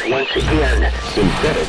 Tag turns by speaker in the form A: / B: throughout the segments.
A: once again embedded.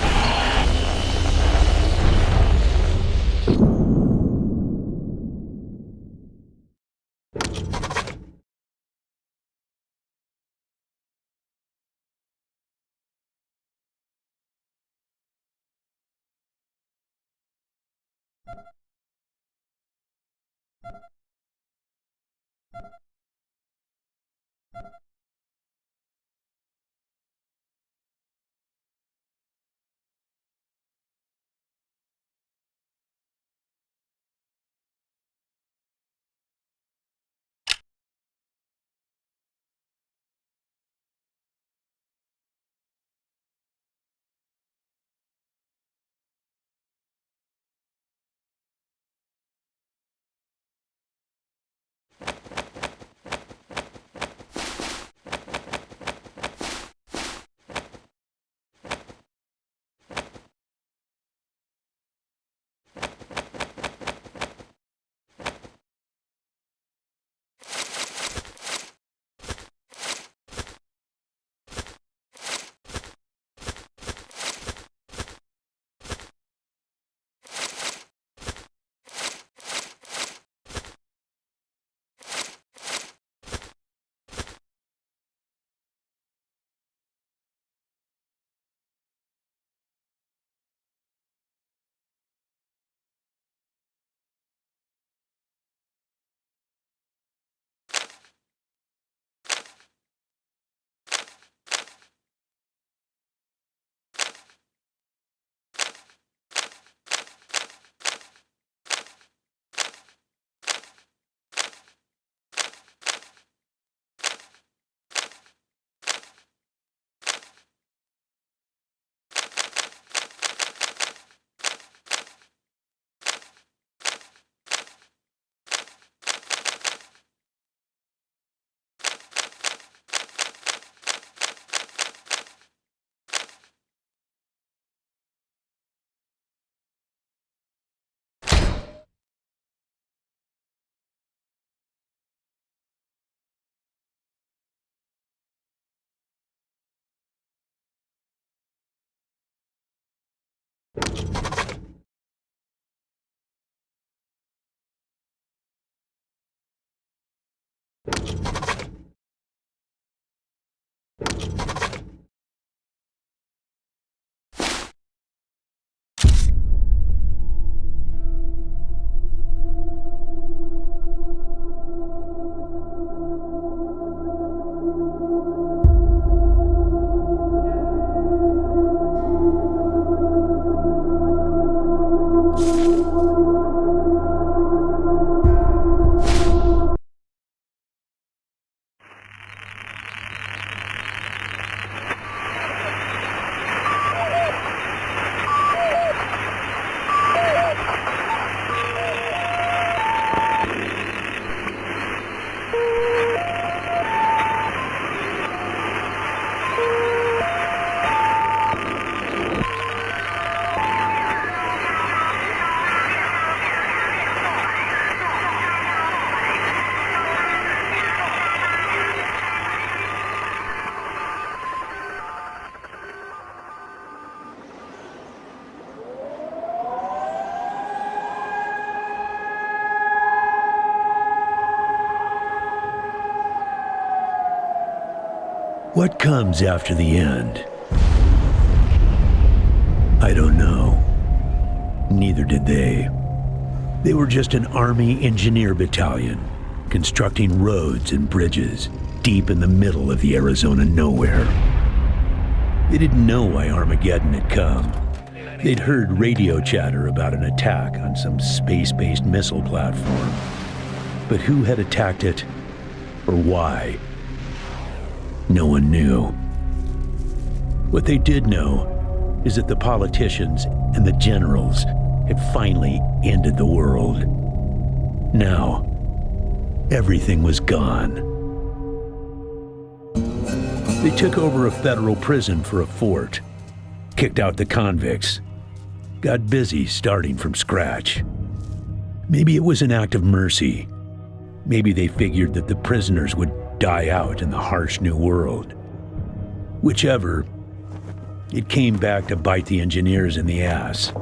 B: What comes after the end? I don't know. Neither did they. They were just an Army engineer battalion, constructing roads and bridges deep in the middle of the Arizona nowhere. They didn't know why Armageddon had come. They'd heard radio chatter about an attack on some space-based missile platform. But who had attacked it, or why? No one knew. What they did know is that the politicians and the generals had finally ended the world. Now, everything was gone. They took over a federal prison for a fort, kicked out the convicts, got busy starting from scratch. Maybe it was an act of mercy. Maybe they figured that the prisoners would die out in the harsh new world. Whichever, It came back to bite the engineers in the ass.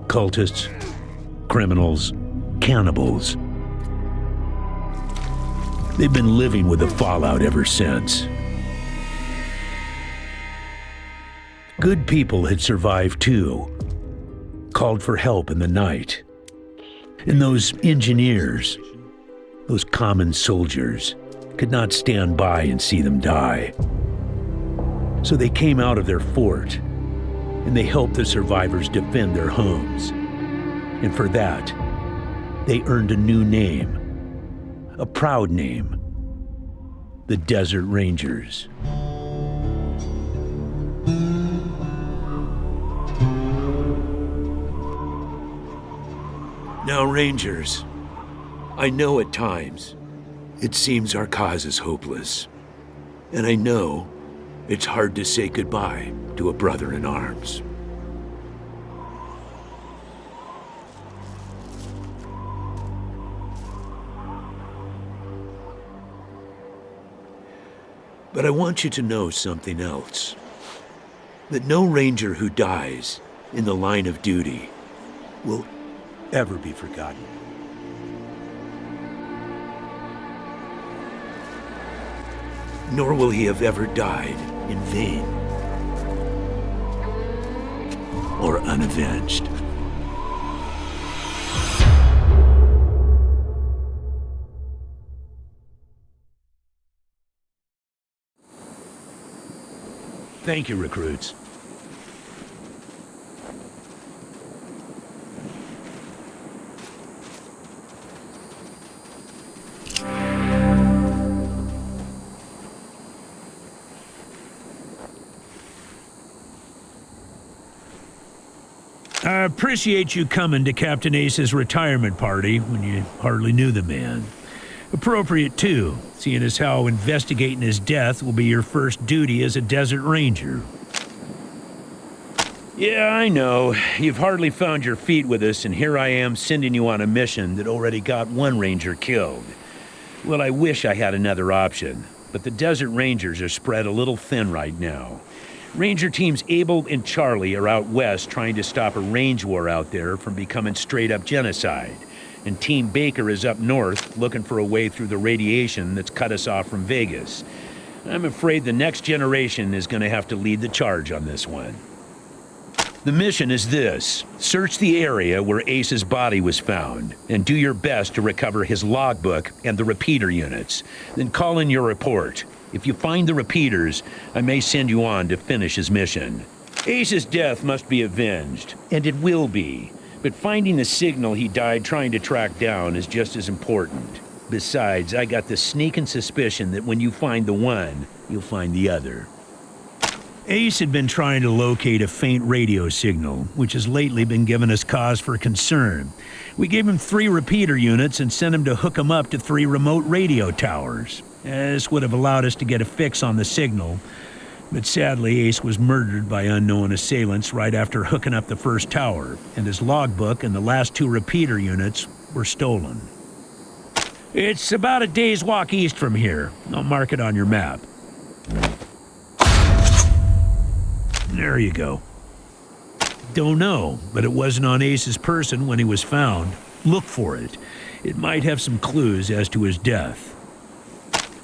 B: Cultists, criminals, cannibals. They've been living with the fallout ever since. Good people had survived too, called for help in the night. And those engineers, those common soldiers, could not stand by and see them die. So they came out of their fort, and they helped the survivors defend their homes. And for that, they earned a new name, a proud name, the Desert Rangers. Now, Rangers, I know at times it seems our cause is hopeless, and I know it's hard to say goodbye to a brother in arms. But I want you to know something else. That no Ranger who dies in the line of duty will ever be forgotten. Nor will he have ever died in vain or unavenged. Thank you, recruits. I appreciate you coming to Captain Ace's retirement party when you hardly knew the man. Appropriate, too, seeing as how investigating his death will be your first duty as a Desert Ranger. Yeah, I know. You've hardly found your feet with us, and here I am sending you on a mission that already got one Ranger killed. Well, I wish I had another option, but the Desert Rangers are spread a little thin right now. Ranger teams Abel and Charlie are out west trying to stop a range war out there from becoming straight-up genocide. And Team Baker is up north looking for a way through the radiation that's cut us off from Vegas. I'm afraid the next generation is going to have to lead the charge on this one. The mission is this: search the area where Ace's body was found, and do your best to recover his logbook and the repeater units. Then call in your report. If you find the repeaters, I may send you on to finish his mission. Ace's death must be avenged, and it will be. But finding the signal he died trying to track down is just as important. Besides, I got the sneaking suspicion that when you find the one, you'll find the other. Ace had been trying to locate a faint radio signal, which has lately been giving us cause for concern. We gave him 3 repeater units and sent him to hook them up to 3 remote radio towers. This would have allowed us to get a fix on the signal. But sadly, Ace was murdered by unknown assailants right after hooking up the first tower, and his logbook and the last 2 repeater units were stolen. It's about a day's walk east from here. I'll mark it on your map. There you go. Don't know, but it wasn't on Ace's person when he was found. Look for it. It might have some clues as to his death.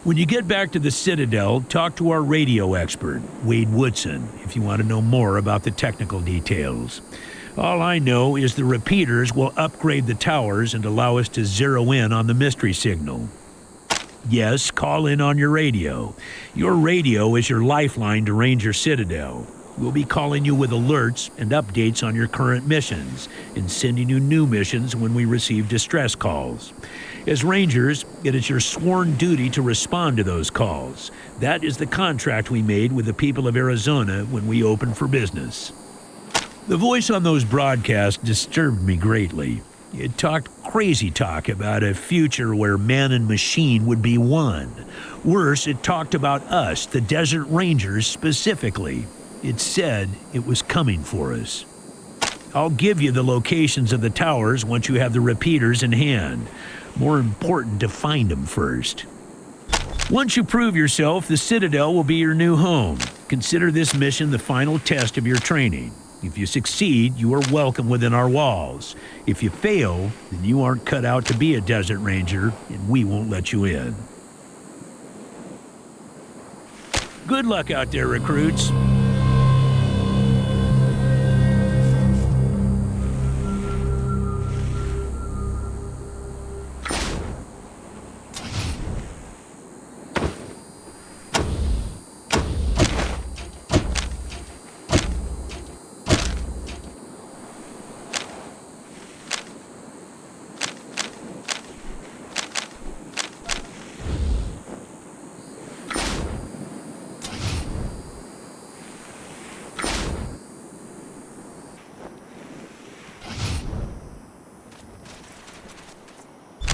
B: When you get back to the Citadel, talk to our radio expert, Wade Woodson, if you want to know more about the technical details. All I know is the repeaters will upgrade the towers and allow us to zero in on the mystery signal. Yes, call in on your radio. Your radio is your lifeline to Ranger Citadel. We'll be calling you with alerts and updates on your current missions, and sending you new missions when we receive distress calls. As Rangers, it is your sworn duty to respond to those calls. That is the contract we made with the people of Arizona when we opened for business. The voice on those broadcasts disturbed me greatly. It talked crazy talk about a future where man and machine would be one. Worse, it talked about us, the Desert Rangers, specifically. It said it was coming for us. I'll give you the locations of the towers once you have the repeaters in hand. More important to find them first. Once you prove yourself, the Citadel will be your new home. Consider this mission the final test of your training. If you succeed, you are welcome within our walls. If you fail, then you aren't cut out to be a desert ranger, and we won't let you in. Good luck out there, recruits.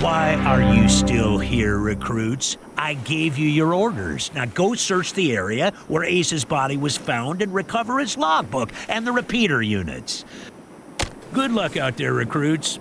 B: Why are you still here, recruits? I gave you your orders. Now go search the area where Ace's body was found and recover his logbook and the repeater units. Good luck out there, recruits.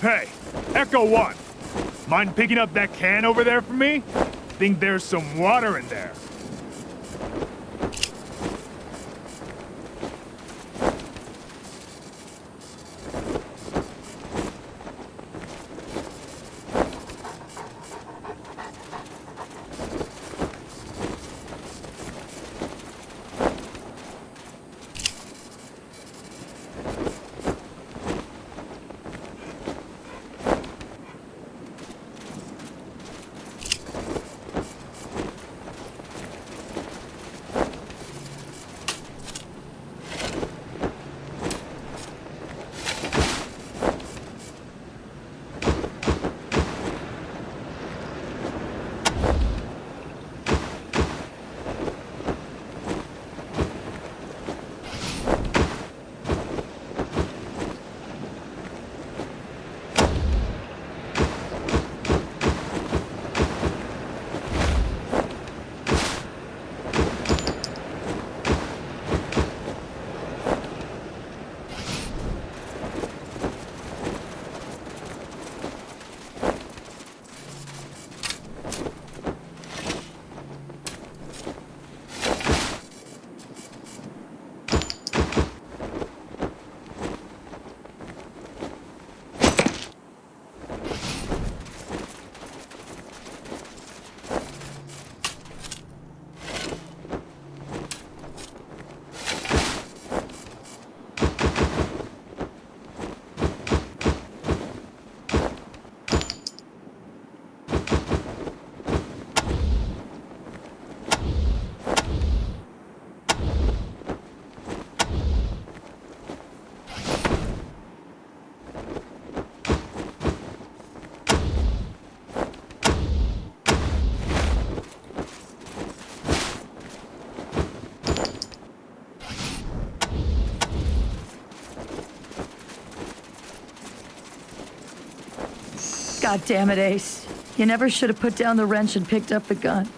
C: Hey, Echo 1. Mind picking up that can over there for me? Think there's some water in there.
D: God damn it, Ace. You never should have put down the wrench and picked up the gun.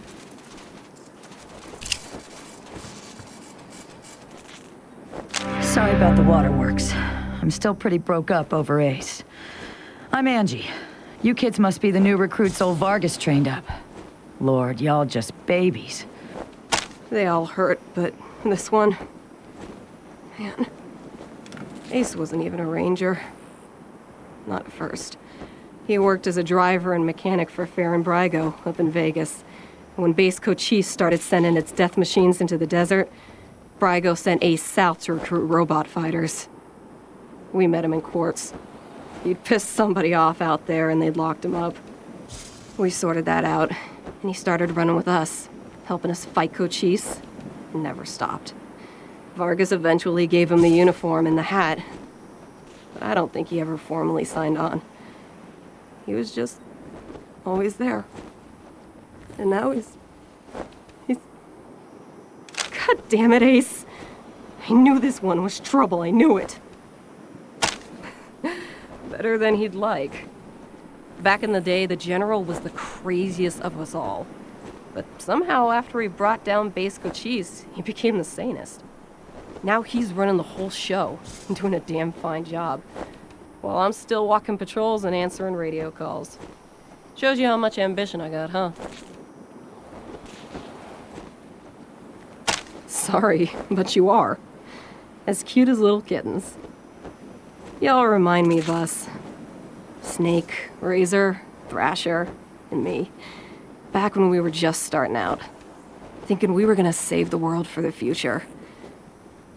D: Sorry about the waterworks. I'm still pretty broke up over Ace. I'm Angie. You kids must be the new recruits old Vargas trained up. Lord, y'all just babies.
E: They all hurt, but this one... Man. Ace wasn't even a ranger. Not at first. He worked as a driver and mechanic for Fair and Brygo up in Vegas. And when Base Cochise started sending its death machines into the desert, Brygo sent Ace south to recruit robot fighters. We met him in quartz. He'd pissed somebody off out there and they'd locked him up. We sorted that out, and he started running with us, helping us fight Cochise. Never stopped. Vargas eventually gave him the uniform and the hat, but I don't think he ever formally signed on. He was just always there. And now he's... God damn it, Ace. I knew this one was trouble, I knew it. Better than he'd like. Back in the day, the General was the craziest of us all. But somehow, after he brought down Base Cochise, he became the sanest. Now he's running the whole show, and doing a damn fine job. While I'm still walking patrols and answering radio calls. Shows you how much ambition I got, huh? Sorry, but you are. As cute as little kittens. Y'all remind me of us. Snake, Razor, Thrasher, and me. Back when we were just starting out. Thinking we were gonna save the world for the future.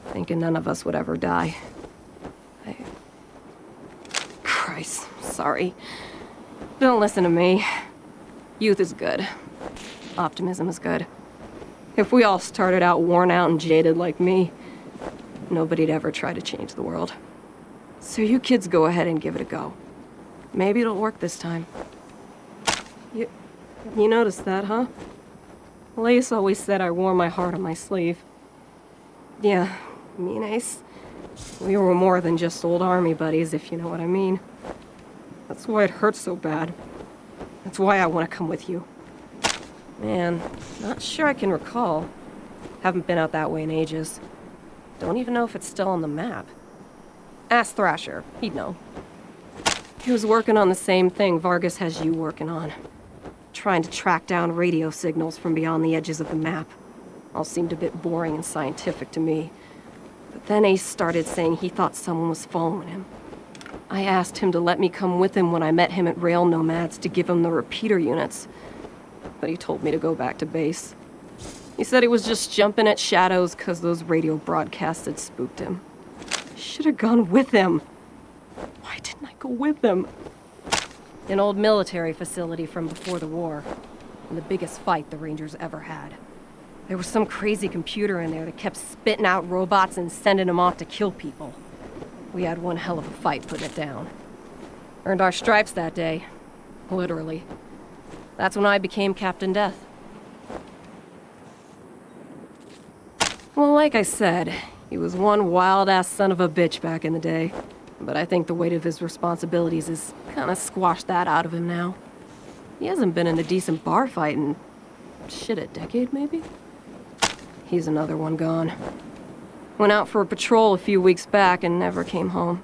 E: Thinking none of us would ever die. Christ, sorry. Don't listen to me. Youth is good. Optimism is good. If we all started out worn out and jaded like me, nobody'd ever try to change the world. So you kids go ahead and give it a go. Maybe it'll work this time. You noticed that, huh? Ace always said I wore my heart on my sleeve. Yeah, me and Ace. We were more than just old army buddies, if you know what I mean. That's why it hurts so bad. That's why I want to come with you. Man, not sure I can recall. Haven't been out that way in ages. Don't even know if it's still on the map. Ask Thrasher, he'd know. He was working on the same thing Vargas has you working on. Trying to track down radio signals from beyond the edges of the map. All seemed a bit boring and scientific to me. But then Ace started saying he thought someone was following him. I asked him to let me come with him when I met him at Rail Nomads to give him the repeater units. But he told me to go back to base. He said he was just jumping at shadows because those radio broadcasts had spooked him. I should have gone with him. Why didn't I go with him? An old military facility from before the war. And the biggest fight the Rangers ever had. There was some crazy computer in there that kept spitting out robots and sending them off to kill people. We had one hell of a fight putting it down. Earned our stripes that day. Literally. That's when I became Captain Death. Well, like I said, he was one wild-ass son of a bitch back in the day. But I think the weight of his responsibilities has kind of squashed that out of him now. He hasn't been in a decent bar fight in, shit, a decade maybe? He's another one gone. Went out for a patrol a few weeks back and never came home.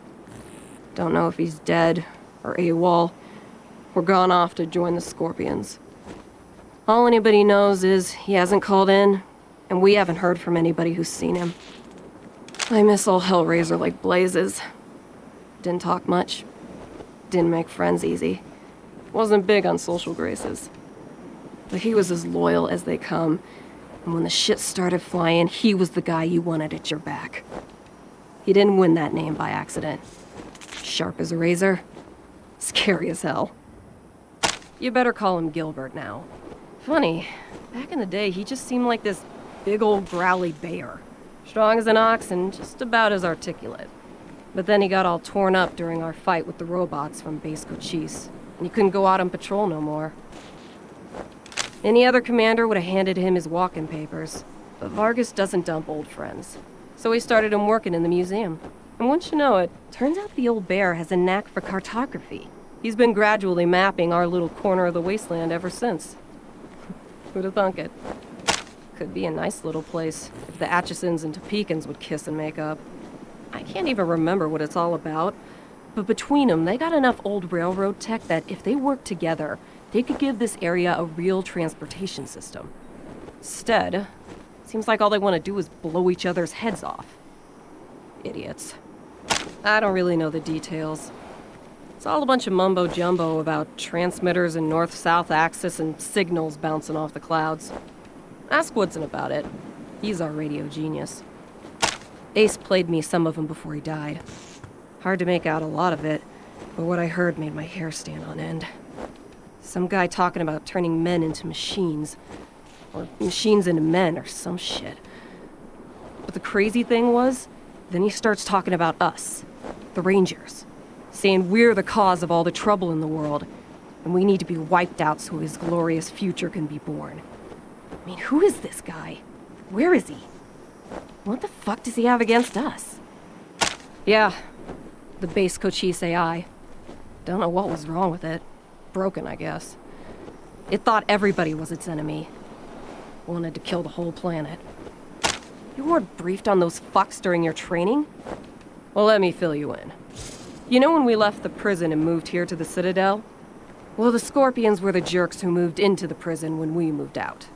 E: Don't know if he's dead or AWOL or gone off to join the Scorpions. All anybody knows is he hasn't called in, and we haven't heard from anybody who's seen him. I miss old Hellraiser like blazes. Didn't talk much. Didn't make friends easy. Wasn't big on social graces. But he was as loyal as they come, and when the shit started flying, he was the guy you wanted at your back. He didn't win that name by accident. Sharp as a razor. Scary as hell. You better call him Gilbert now. Funny, back in the day, he just seemed like this big old growly bear. Strong as an ox and just about as articulate. But then he got all torn up during our fight with the robots from Base Cochise, and he couldn't go out on patrol no more. Any other commander would have handed him his walking papers, but Vargas doesn't dump old friends. So he started him working in the museum. And once you know it, turns out the old bear has a knack for cartography. He's been gradually mapping our little corner of the Wasteland ever since. Who'd have thunk it? Could be a nice little place if the Atchisons and Topekans would kiss and make up. I can't even remember what it's all about, but between them, they got enough old railroad tech that if they worked together, they could give this area a real transportation system. Instead, seems like all they want to do is blow each other's heads off. Idiots. I don't really know the details. It's all a bunch of mumbo-jumbo about transmitters and north-south axis and signals bouncing off the clouds. Ask Woodson about it. He's our radio genius. Ace played me some of them before he died. Hard to make out a lot of it, but what I heard made my hair stand on end. Some guy talking about turning men into machines. Or machines into men, or some shit. But the crazy thing was, then he starts talking about us, the Rangers. Saying we're the cause of all the trouble in the world, and we need to be wiped out so his glorious future can be born. I mean, who is this guy? Where is he? What the fuck does he have against us? Yeah, the Base Cochise AI. Don't know what was wrong with it. Broken, I guess. It thought everybody was its enemy. Wanted to kill the whole planet. You weren't briefed on those fucks during your training? Well, let me fill you in. You know when we left the prison and moved here to the Citadel? Well, the Scorpions were the jerks who moved into the prison when we moved out.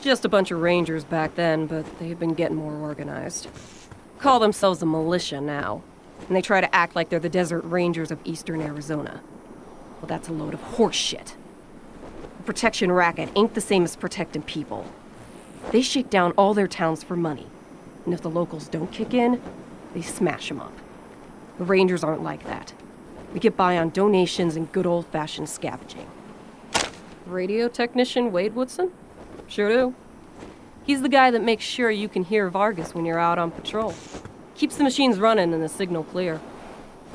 E: Just a bunch of Rangers back then, but they've been getting more organized. Call themselves a militia now, and they try to act like they're the Desert Rangers of eastern Arizona. Well, that's a load of horse shit. The protection racket ain't the same as protecting people. They shake down all their towns for money, and if the locals don't kick in, they smash them up. The Rangers aren't like that. We get by on donations and good old-fashioned scavenging. Radio technician Wade Woodson? Sure do. He's the guy that makes sure you can hear Vargas when you're out on patrol. Keeps the machines running and the signal clear.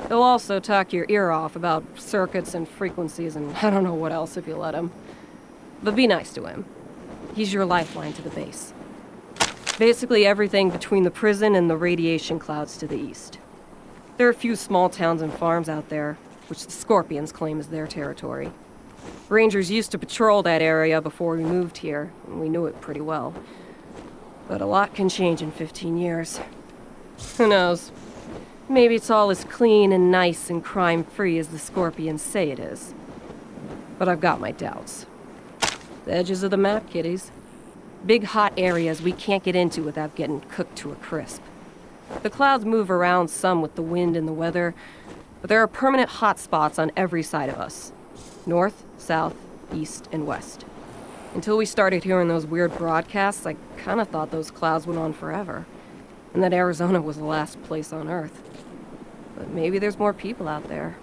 E: He'll also talk your ear off about circuits and frequencies and I don't know what else if you let him. But be nice to him. He's your lifeline to the base. Basically everything between the prison and the radiation clouds to the east. There are a few small towns and farms out there, which the Scorpions claim is their territory. Rangers used to patrol that area before we moved here, and we knew it pretty well. But a lot can change in 15 years. Who knows? Maybe it's all as clean and nice and crime-free as the Scorpions say it is. But I've got my doubts. The edges of the map, kiddies. Big hot areas we can't get into without getting cooked to a crisp. The clouds move around some with the wind and the weather, but there are permanent hot spots on every side of us. North, south, east, and west. Until we started hearing those weird broadcasts, I kind of thought those clouds went on forever, and that Arizona was the last place on Earth. But maybe there's more people out there.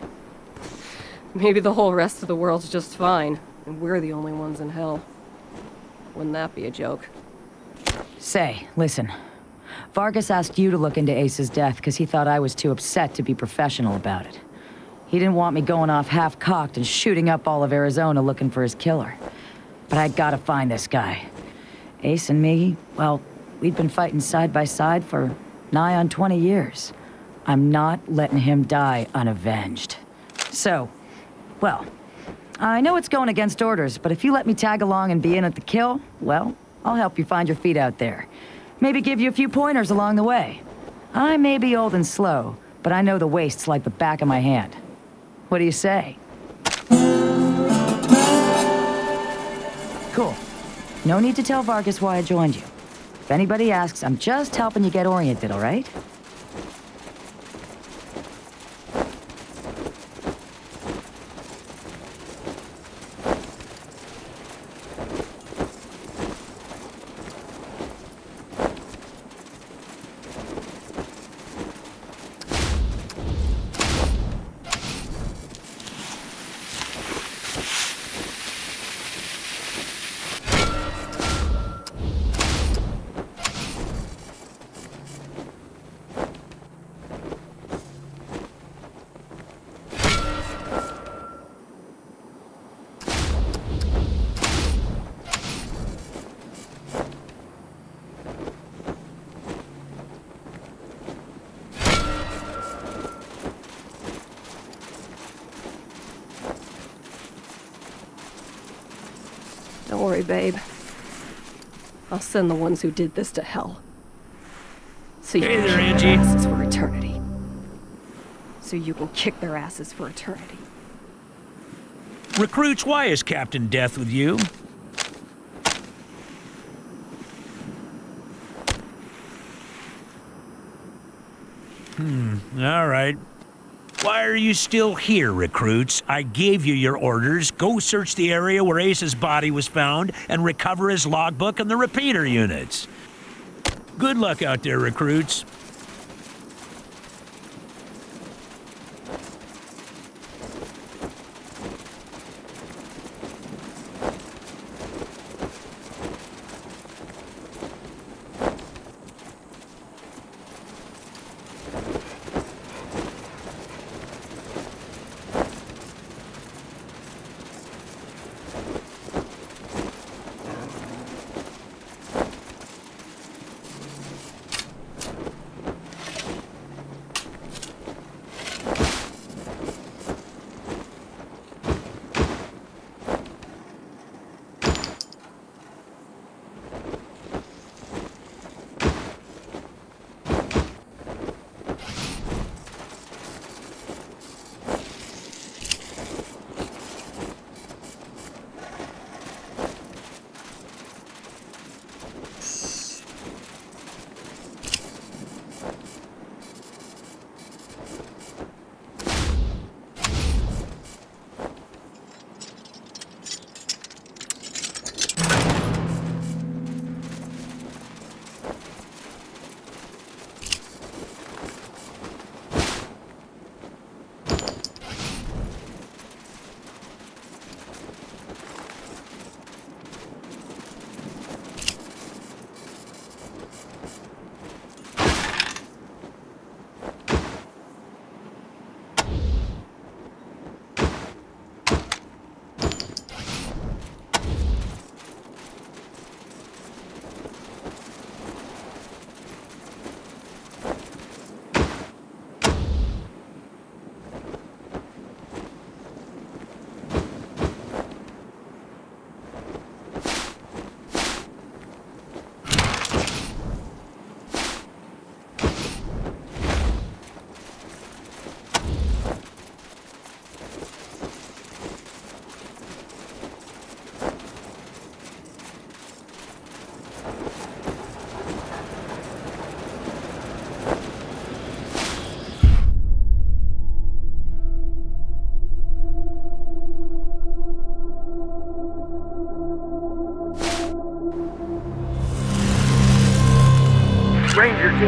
E: Maybe the whole rest of the world's just fine, and we're the only ones in hell. Wouldn't that be a joke?
D: Say, listen. Vargas asked you to look into Ace's death because he thought I was too upset to be professional about it. He didn't want me going off half-cocked and shooting up all of Arizona looking for his killer. But I gotta find this guy. Ace and me, well, we'd been fighting side by side for nigh on 20 years. I'm not letting him die unavenged. So, well, I know it's going against orders, but if you let me tag along and be in at the kill, well, I'll help you find your feet out there. Maybe give you a few pointers along the way. I may be old and slow, but I know the wastes like the back of my hand. What do you say? Cool. No need to tell Vargas why I joined you. If anybody asks, I'm just helping you get oriented, all right?
E: Don't worry, babe. I'll send the ones who did this to hell. So you
F: Hey
E: can
F: there,
E: kick
F: Angie.
E: their asses for eternity. So you can kick their asses for eternity.
F: Recruits, why is Captain Death with you? All right. Why are you still here, recruits? I gave you your orders. Go search the area where Ace's body was found and recover his logbook and the repeater units. Good luck out there, recruits.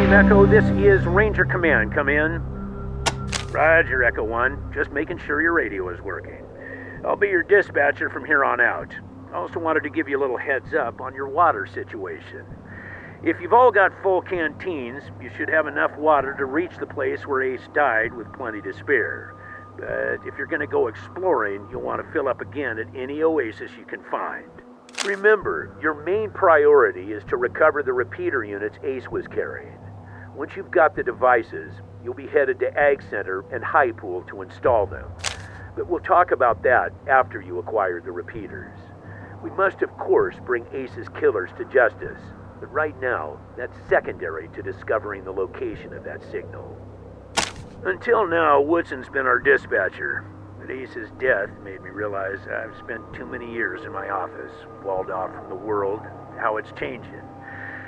B: Team Echo, this is Ranger Command. Come in. Roger, Echo 1. Just making sure your radio is working. I'll be your dispatcher from here on out. I also wanted to give you a little heads up on your water situation. If you've all got full canteens, you should have enough water to reach the place where Ace died with plenty to spare. But if you're going to go exploring, you'll want to fill up again at any oasis you can find. Remember, your main priority is to recover the repeater units Ace was carrying. Once you've got the devices, you'll be headed to Ag Center and High Pool to install them. But we'll talk about that after you acquire the repeaters. We must, of course, bring Ace's killers to justice. But right now, that's secondary to discovering the location of that signal. Until now, Woodson's been our dispatcher. But Ace's death made me realize I've spent too many years in my office, walled off from the world, how it's changing.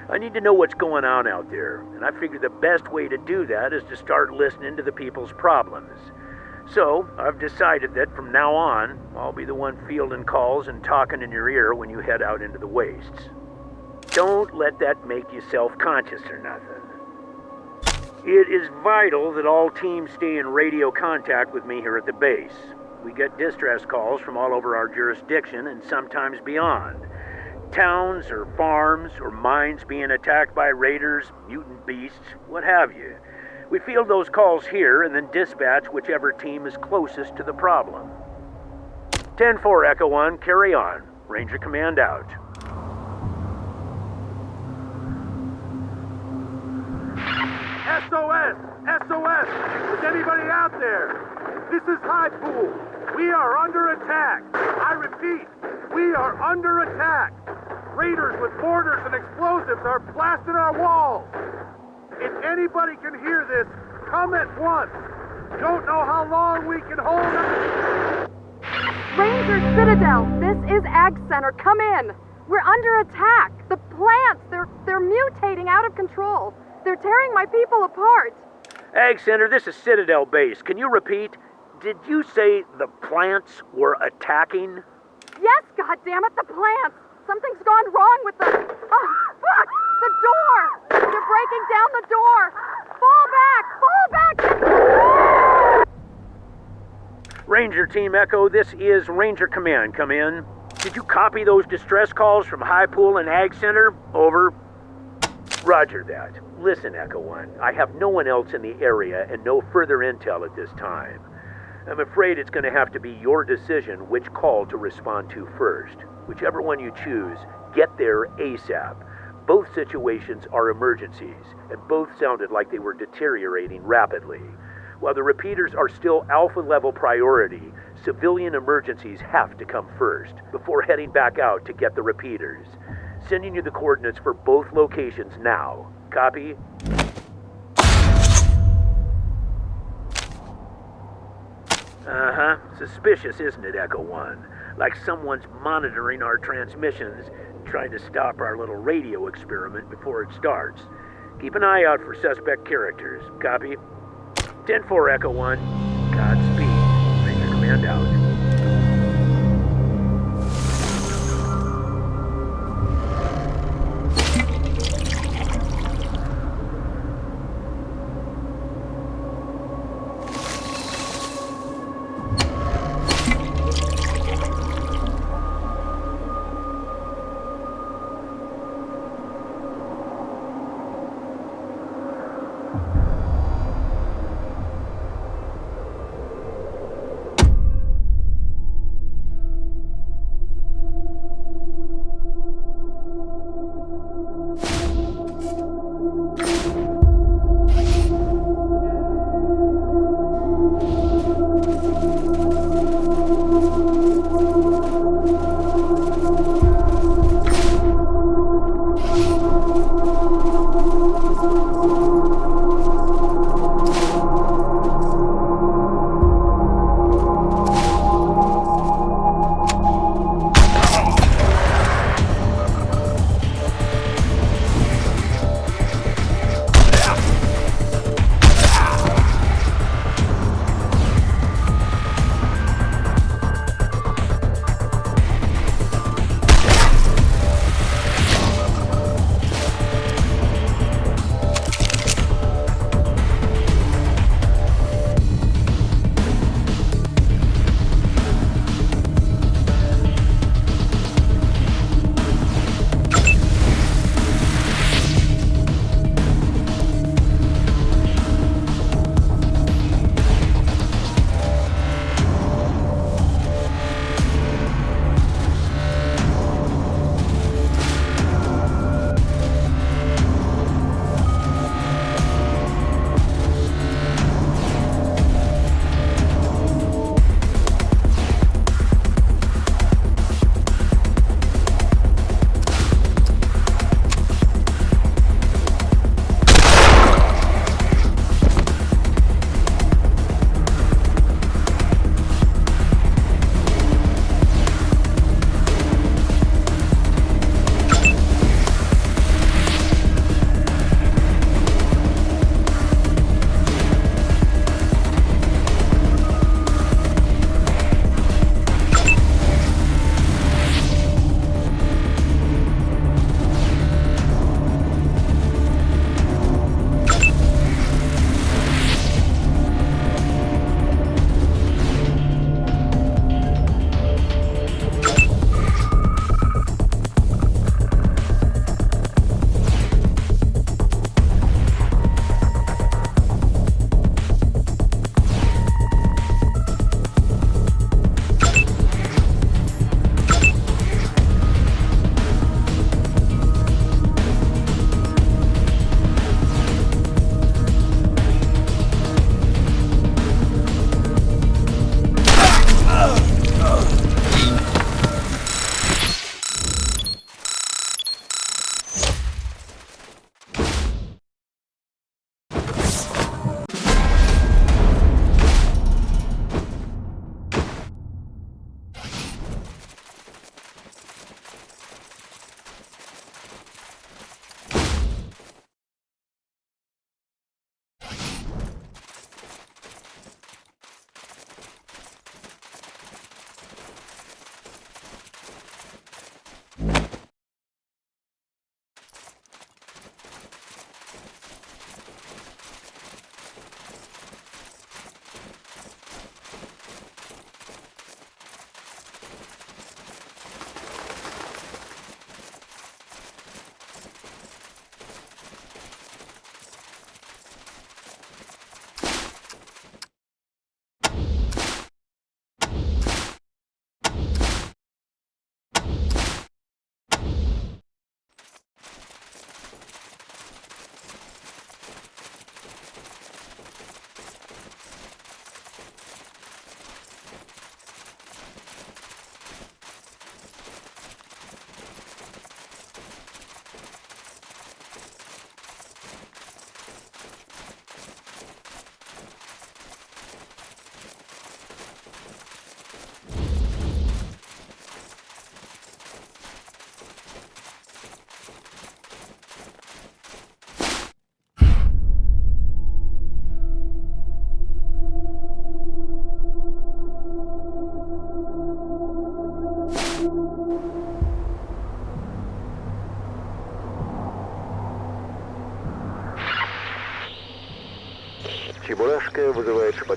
B: I need to know what's going on out there, and I figure the best way to do that is to start listening to the people's problems. So, I've decided that from now on, I'll be the one fielding calls and talking in your ear when you head out into the wastes. Don't let that make you self-conscious or nothing. It is vital that all teams stay in radio contact with me here at the base. We get distress calls from all over our jurisdiction and sometimes beyond. Towns or farms or mines being attacked by raiders, mutant beasts, what have you. We field those calls here and then dispatch whichever team is closest to the problem. 10-4, Echo 1, carry on. Ranger Command out.
G: SOS! SOS! Is anybody out there? This is High Pool. We are under attack. I repeat, we are under attack. Raiders with mortars and explosives are blasting our walls. If anybody can hear this, come at once. Don't know how long we can hold it.
H: Ranger Citadel, this is Ag Center. Come in. We're under attack. The plants, they're mutating out of control. They're tearing my people apart.
B: Ag Center, this is Citadel Base. Can you repeat? Did you say the plants were attacking?
H: Yes, goddammit, the plants. Something's gone wrong with the... Oh, fuck! The door! They're breaking down the door! Fall back! Fall back!
B: Ranger Team Echo, this is Ranger Command. Come in. Did you copy those distress calls from High Pool and Ag Center? Over. Roger that. Listen, Echo 1, I have no one else in the area and no further intel at this time. I'm afraid it's going to have to be your decision which call to respond to first. Whichever one you choose, get there ASAP. Both situations are emergencies, and both sounded like they were deteriorating rapidly. While the repeaters are still alpha-level priority, civilian emergencies have to come first, before heading back out to get the repeaters. Sending you the coordinates for both locations now. Copy? Uh-huh. Suspicious, isn't it, Echo 1? Like someone's monitoring our transmissions, trying to stop our little radio experiment before it starts. Keep an eye out for suspect characters. Copy? 10-4, Echo 1. Godspeed. Ranger Command out.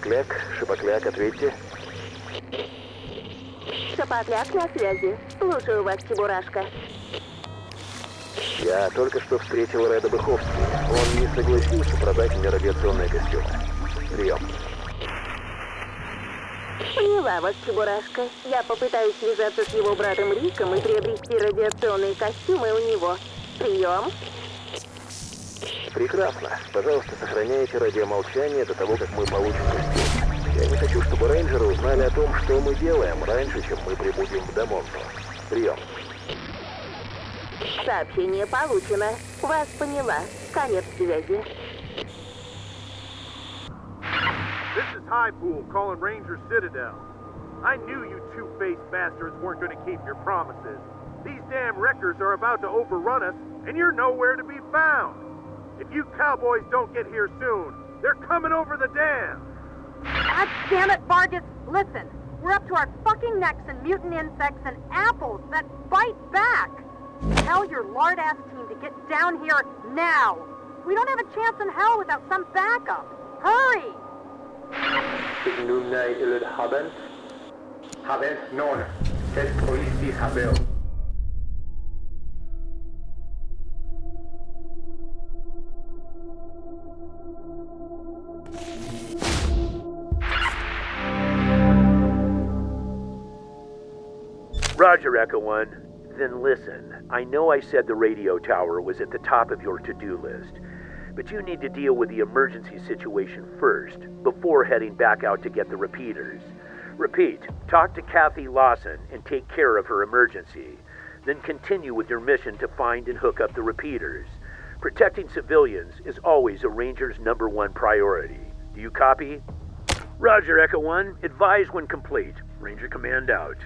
A: Шапокляк, ответьте.
I: Шапокляк на связи. Слушаю вас, Чебурашка.
A: Я только что встретил Реда Быховски. Он не согласился продать мне радиационные костюмы. Прием.
I: Поняла вас, Чебурашка. Я попытаюсь связаться с его братом Риком и приобрести радиационные костюмы у него. Прием.
A: Прекрасно. Пожалуйста, сохраняйте радиомолчание до того, как мы получим костюм. Я не хочу, чтобы рейнджеры узнали о том, что мы делаем, раньше, чем мы прибудем в Дамонту. Прием.
I: Сообщение получено. Вас поняла. Конец связи.
G: This is Highpool calling Ranger Citadel. I knew you two-faced bastards weren't going to keep your promises. These damn wreckers are about to overrun us, and you're nowhere to be found. If you cowboys don't get here soon, they're coming over the dam.
H: God damn it, Vargas! Listen, we're up to our fucking necks in mutant insects and apples that bite back. Tell your lard-ass team to get down here now. We don't have a chance in hell without some backup. Hurry!
J: Signumnai illud habent? Habent non. Test politis habeo.
B: Roger, Echo One. Then listen, I know I said the radio tower was at the top of your to-do list, but you need to deal with the emergency situation first, before heading back out to get the repeaters. Repeat, talk to Kathy Lawson and take care of her emergency. Then continue with your mission to find and hook up the repeaters. Protecting civilians is always a Ranger's #1 priority. Do you copy? Roger, Echo One. Advise when complete. Ranger Command out.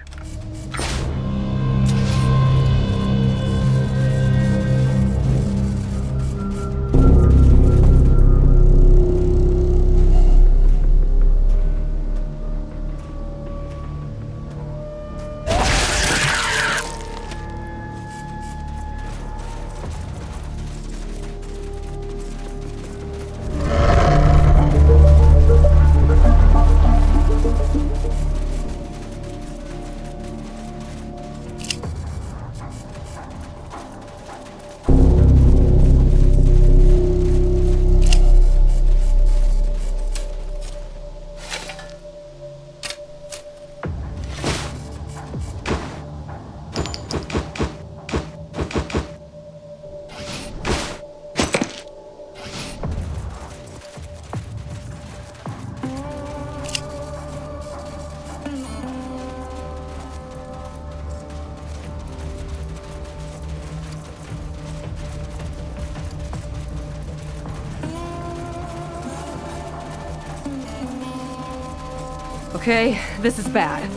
E: Okay, this is bad.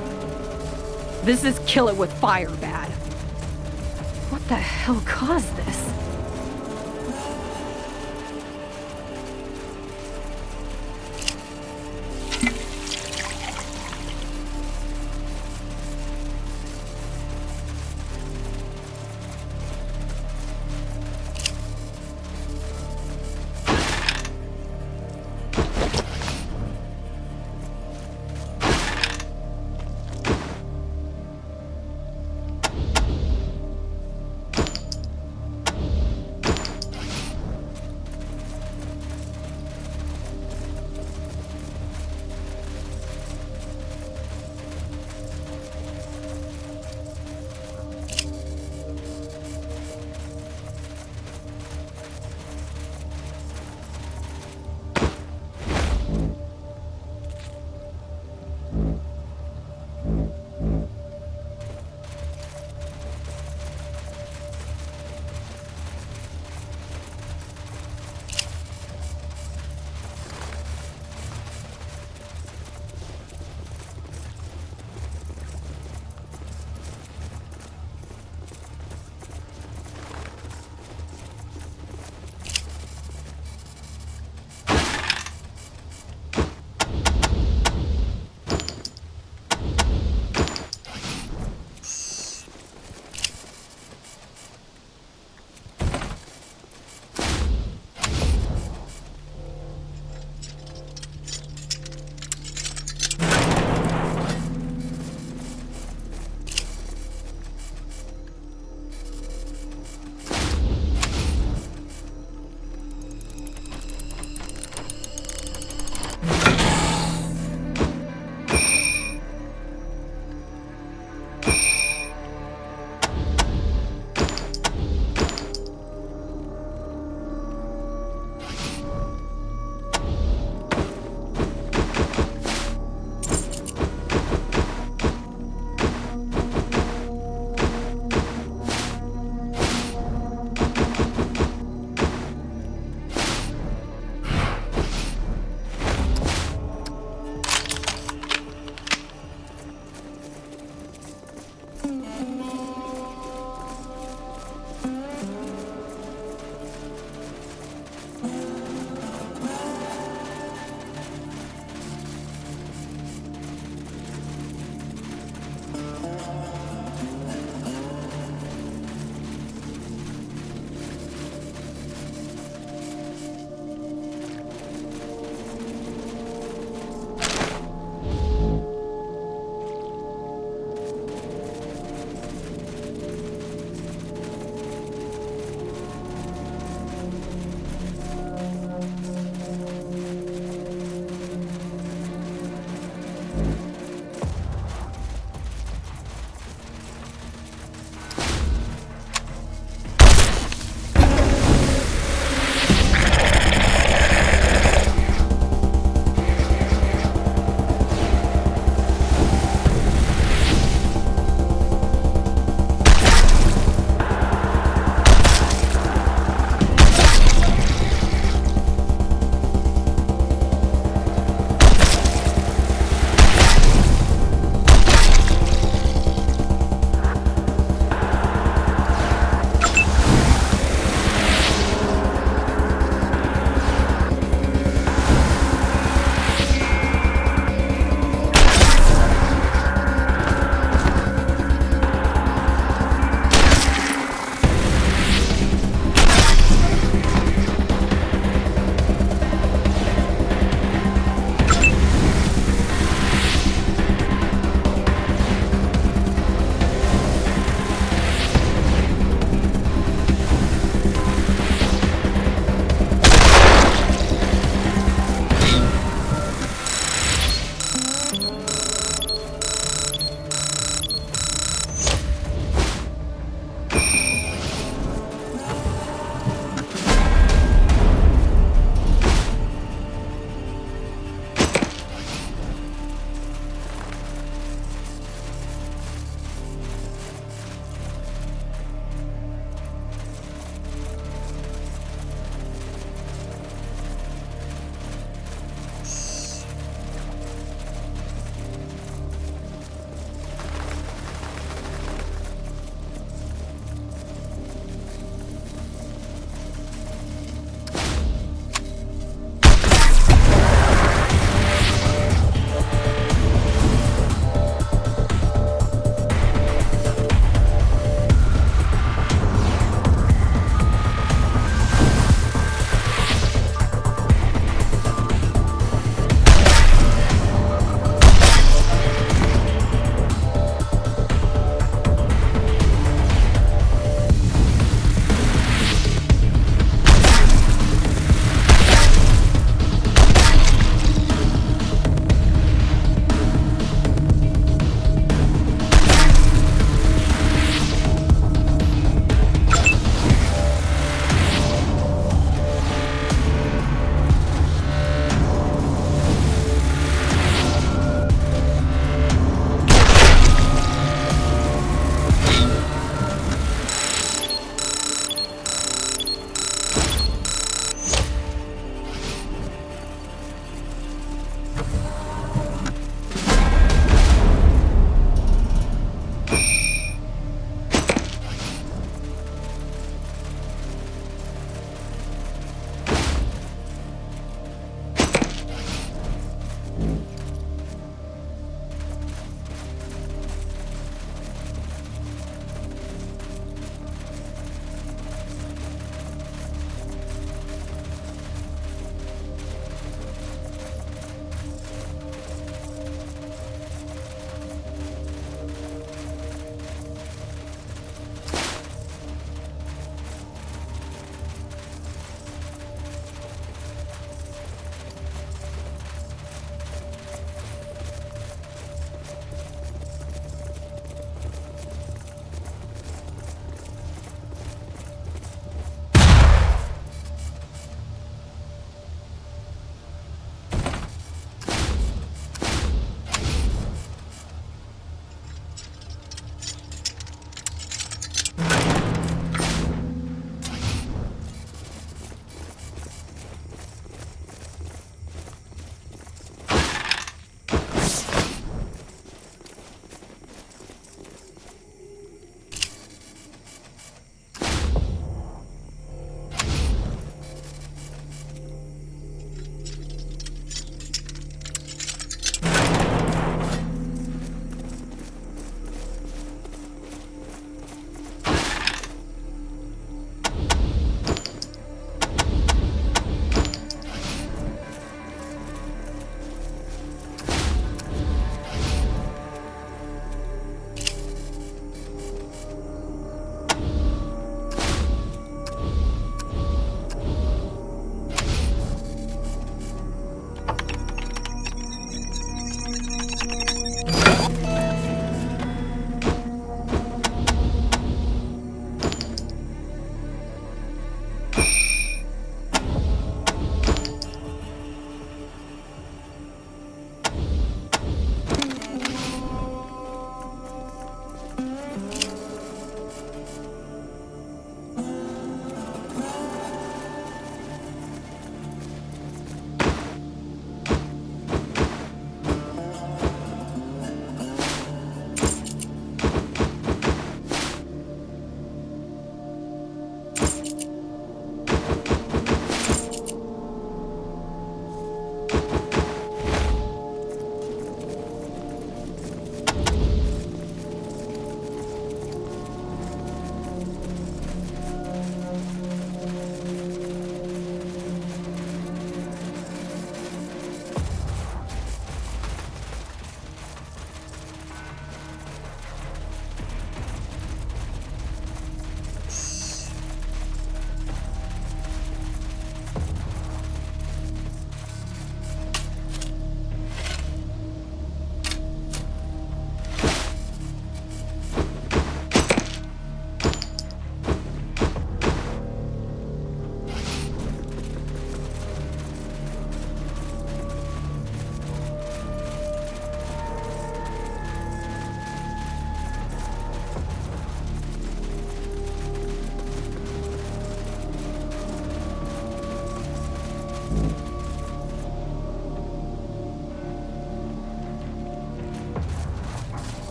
E: This is kill it with fire bad. What the hell caused this?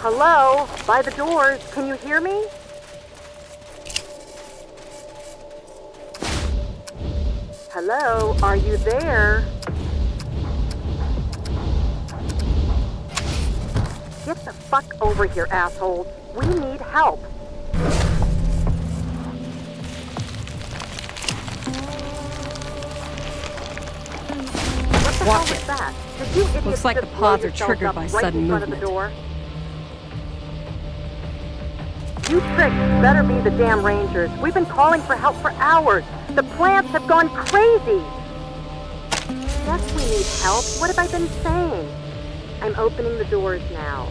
H: Hello? By the doors. Can you hear me? Hello? Are you there? Get the fuck over here, assholes. We need help. What the hell was that? Did you idiots
E: Looks like the
H: just
E: pods
H: blow
E: are
H: yourselves
E: triggered
H: up
E: by
H: right
E: sudden
H: in front of the
E: movement.
H: door? You pricks better be the damn Rangers. We've been calling for help for hours. The plants have gone crazy. Yes, we need help. What have I been saying? I'm opening the doors now.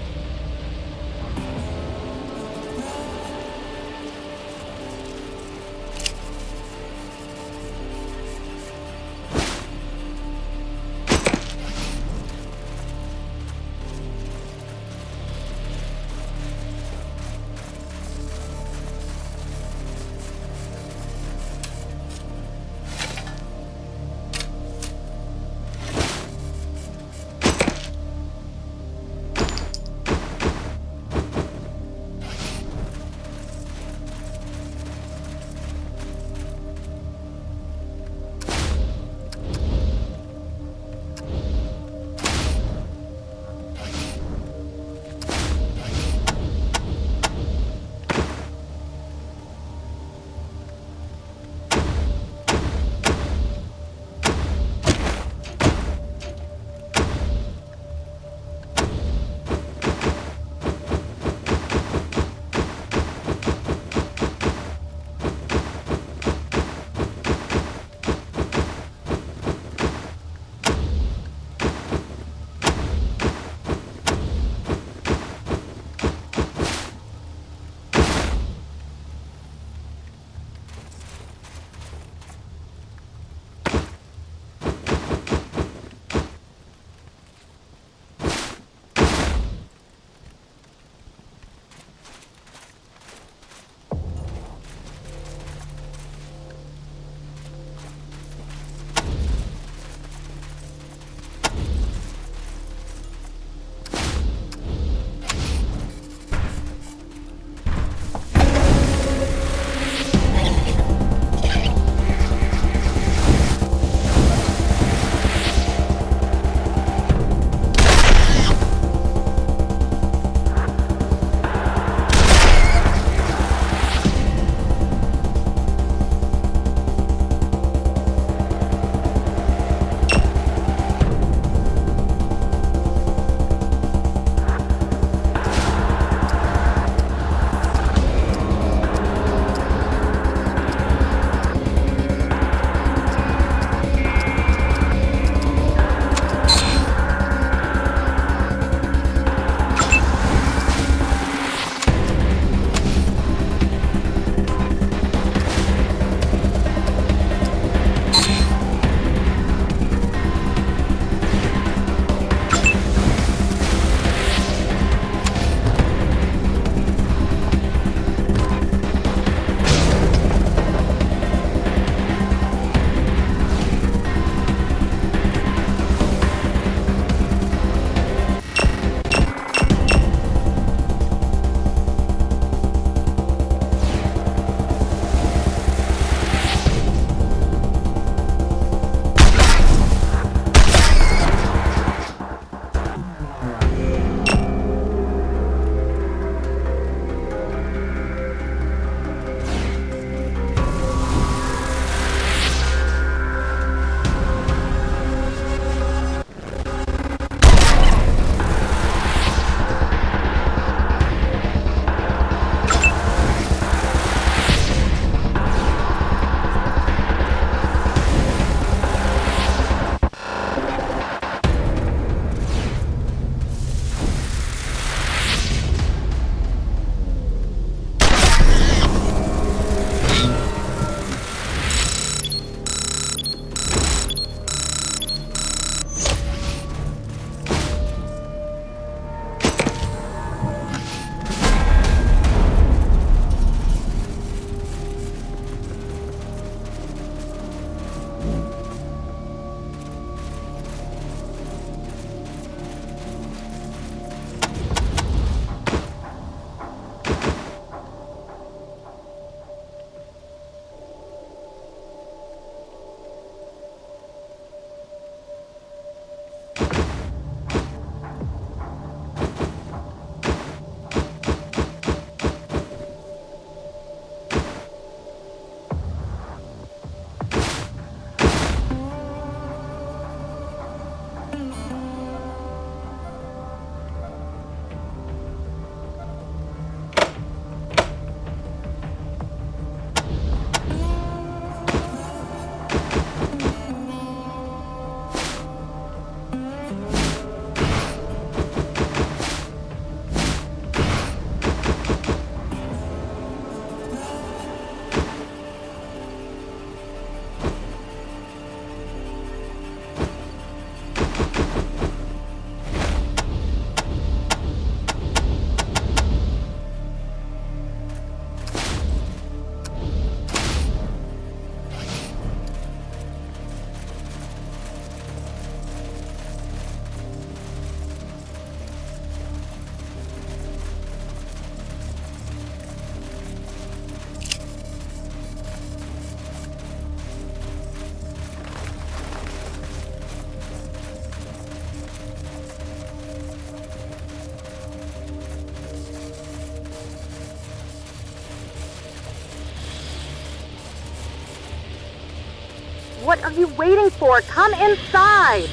H: What are you waiting for? Come inside!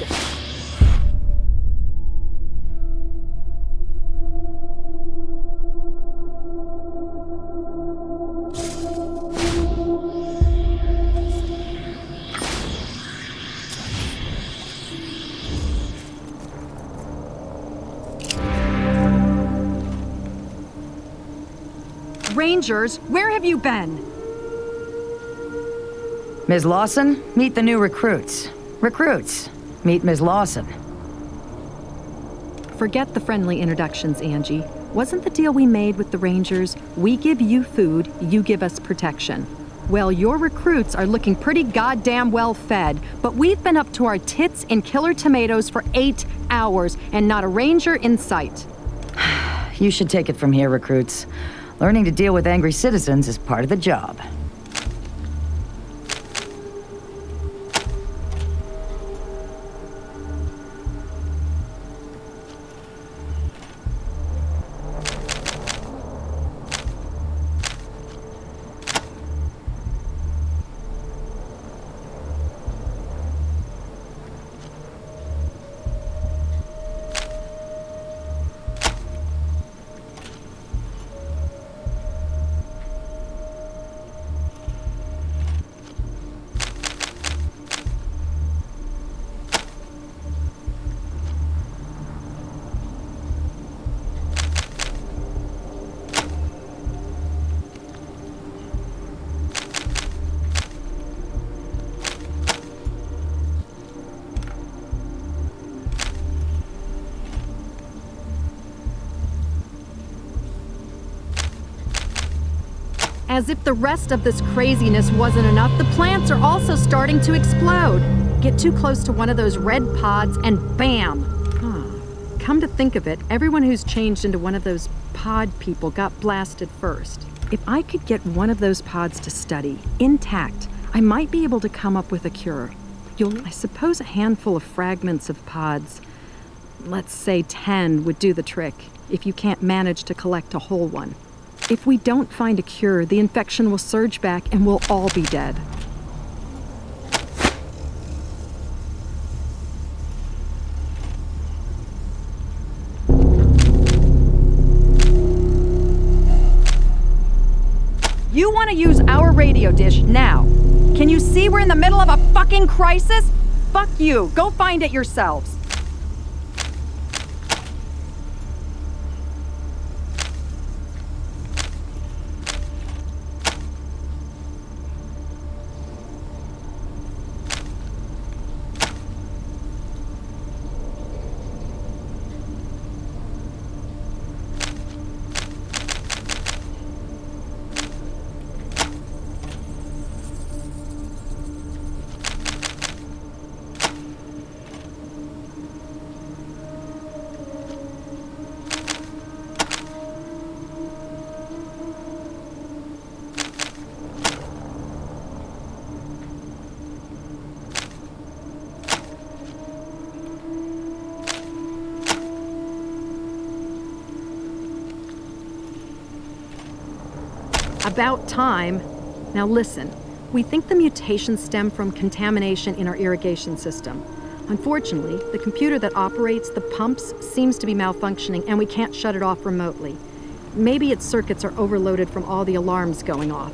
K: Rangers, where have you been?
D: Ms. Lawson, meet the new recruits. Recruits, meet Ms. Lawson.
K: Forget the friendly introductions, Angie. Wasn't the deal we made with the Rangers, we give you food, you give us protection? Well, your recruits are looking pretty goddamn well fed, but we've been up to our tits in killer tomatoes for 8 hours, and not a Ranger in sight.
D: You should take it from here, recruits. Learning to deal with angry citizens is part of the job.
K: As if the rest of this craziness wasn't enough, the plants are also starting to explode. Get too close to one of those red pods and bam! Come to think of it, everyone who's changed into one of those pod people got blasted first. If I could get one of those pods to study, intact, I might be able to come up with a cure. I suppose a handful of fragments of pods, let's say 10, would do the trick, if you can't manage to collect a whole one. If we don't find a cure, the infection will surge back and we'll all be dead.
L: You want to use our radio dish now. Can you see we're in the middle of a fucking crisis? Fuck you. Go find it yourselves.
K: About time. Now listen, we think the mutations stem from contamination in our irrigation system. Unfortunately, the computer that operates the pumps seems to be malfunctioning and we can't shut it off remotely. Maybe its circuits are overloaded from all the alarms going off.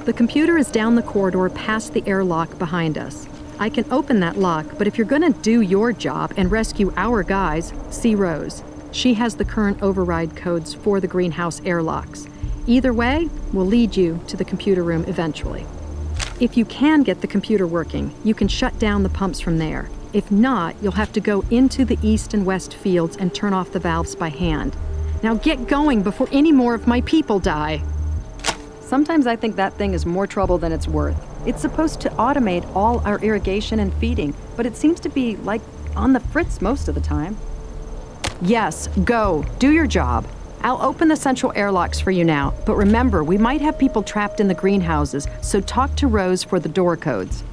K: The computer is down the corridor past the airlock behind us. I can open that lock, but if you're gonna do your job and rescue our guys, see Rose. She has the current override codes for the greenhouse airlocks. Either way, we'll lead you to the computer room eventually. If you can get the computer working, you can shut down the pumps from there. If not, you'll have to go into the east and west fields and turn off the valves by hand. Now get going before any more of my people die.
L: Sometimes I think that thing is more trouble than it's worth. It's supposed to automate all our irrigation and feeding, but it seems to be, like, on the fritz most of the time. Yes, go. Do your job. I'll open the central airlocks for you now, but remember, we might have people trapped in the greenhouses, so talk to Rose for the door codes.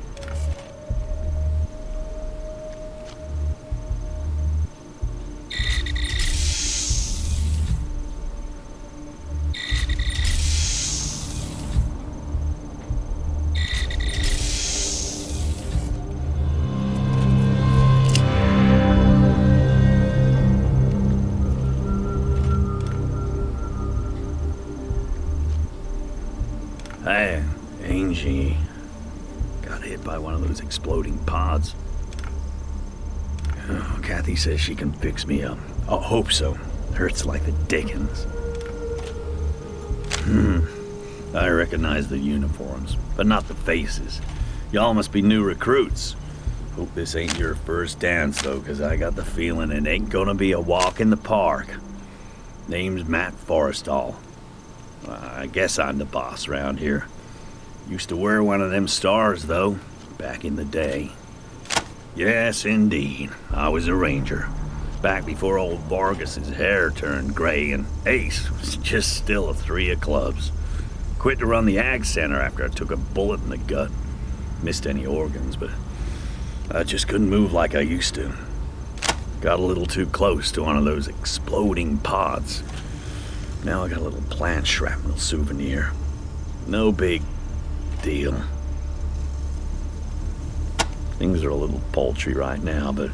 B: Hey, Angie. Got hit by one of those exploding pods. Oh, Kathy says she can fix me up. I hope so. Hurts like the dickens. I recognize the uniforms, but not the faces. Y'all must be new recruits. Hope this ain't your first dance, though, because I got the feeling it ain't gonna be a walk in the park. Name's Matt Forrestal. I guess I'm the boss around here. Used to wear one of them stars, though, back in the day. Yes, indeed. I was a ranger. Back before old Vargas's hair turned gray and Ace was just still a 3 of clubs. Quit to run the Ag Center after I took a bullet in the gut. Missed any organs, but I just couldn't move like I used to. Got a little too close to one of those exploding pods. Now I got a little plant shrapnel souvenir. No big deal. Things are a little paltry right now, but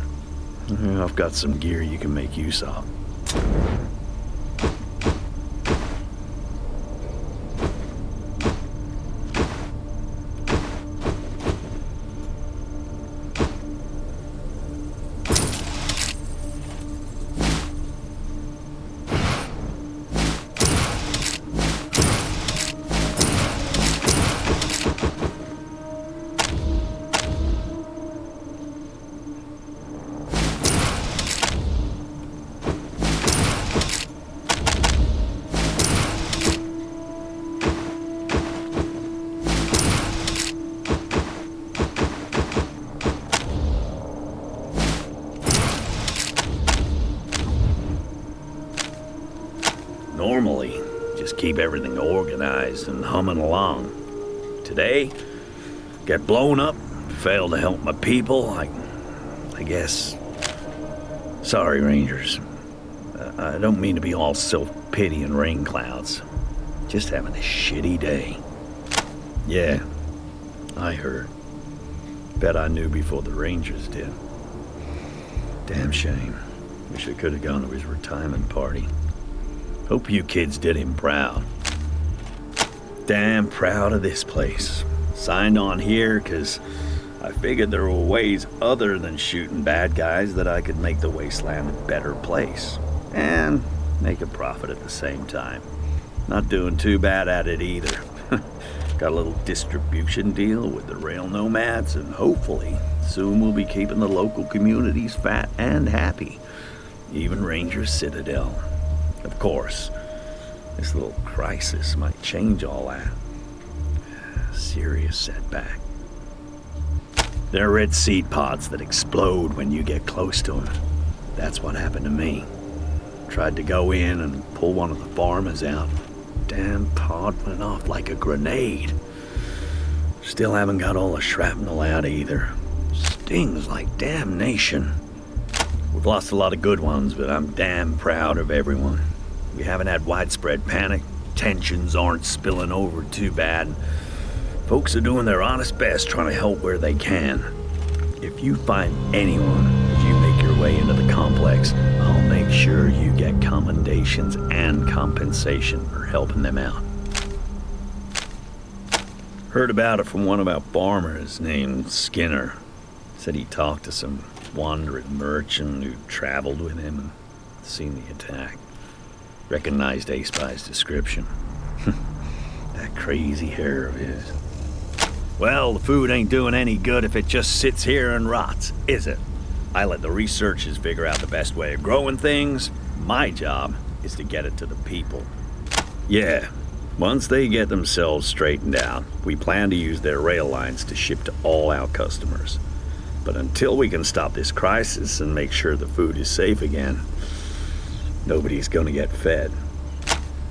B: I've got some gear you can make use of. Normally, just keep everything organized and humming along. Today, get blown up, fail to help my people, I guess. Sorry, Rangers. I don't mean to be all self-pity and rain clouds. Just having a shitty day. Yeah, I heard. Bet I knew before the Rangers did. Damn shame. Wish I could have gone to his retirement party. Hope you kids did him proud. Damn proud of this place. Signed on here because I figured there were ways other than shooting bad guys that I could make the Wasteland a better place. And make a profit at the same time. Not doing too bad at it either. Got a little distribution deal with the rail nomads, and hopefully soon we'll be keeping the local communities fat and happy. Even Ranger Citadel. Of course, this little crisis might change all that. Serious setback. They're red seed pods that explode when you get close to them. That's what happened to me. Tried to go in and pull one of the farmers out. Damn pod went off like a grenade. Still haven't got all the shrapnel out either. Stings like damnation. We've lost a lot of good ones, but I'm damn proud of everyone. We haven't had widespread panic. Tensions aren't spilling over too bad. Folks are doing their honest best trying to help where they can. If you find anyone as you make your way into the complex, I'll make sure you get commendations and compensation for helping them out. Heard about it from one of our farmers named Skinner. Said he talked to some wandering merchant who traveled with him and seen the attack. Recognized Ace by his description. That crazy hair of his. Well, the food ain't doing any good if it just sits here and rots, is it? I let the researchers figure out the best way of growing things. My job is to get it to the people. Yeah, once they get themselves straightened out, we plan to use their rail lines to ship to all our customers. But until we can stop this crisis and make sure the food is safe again, nobody's gonna get fed.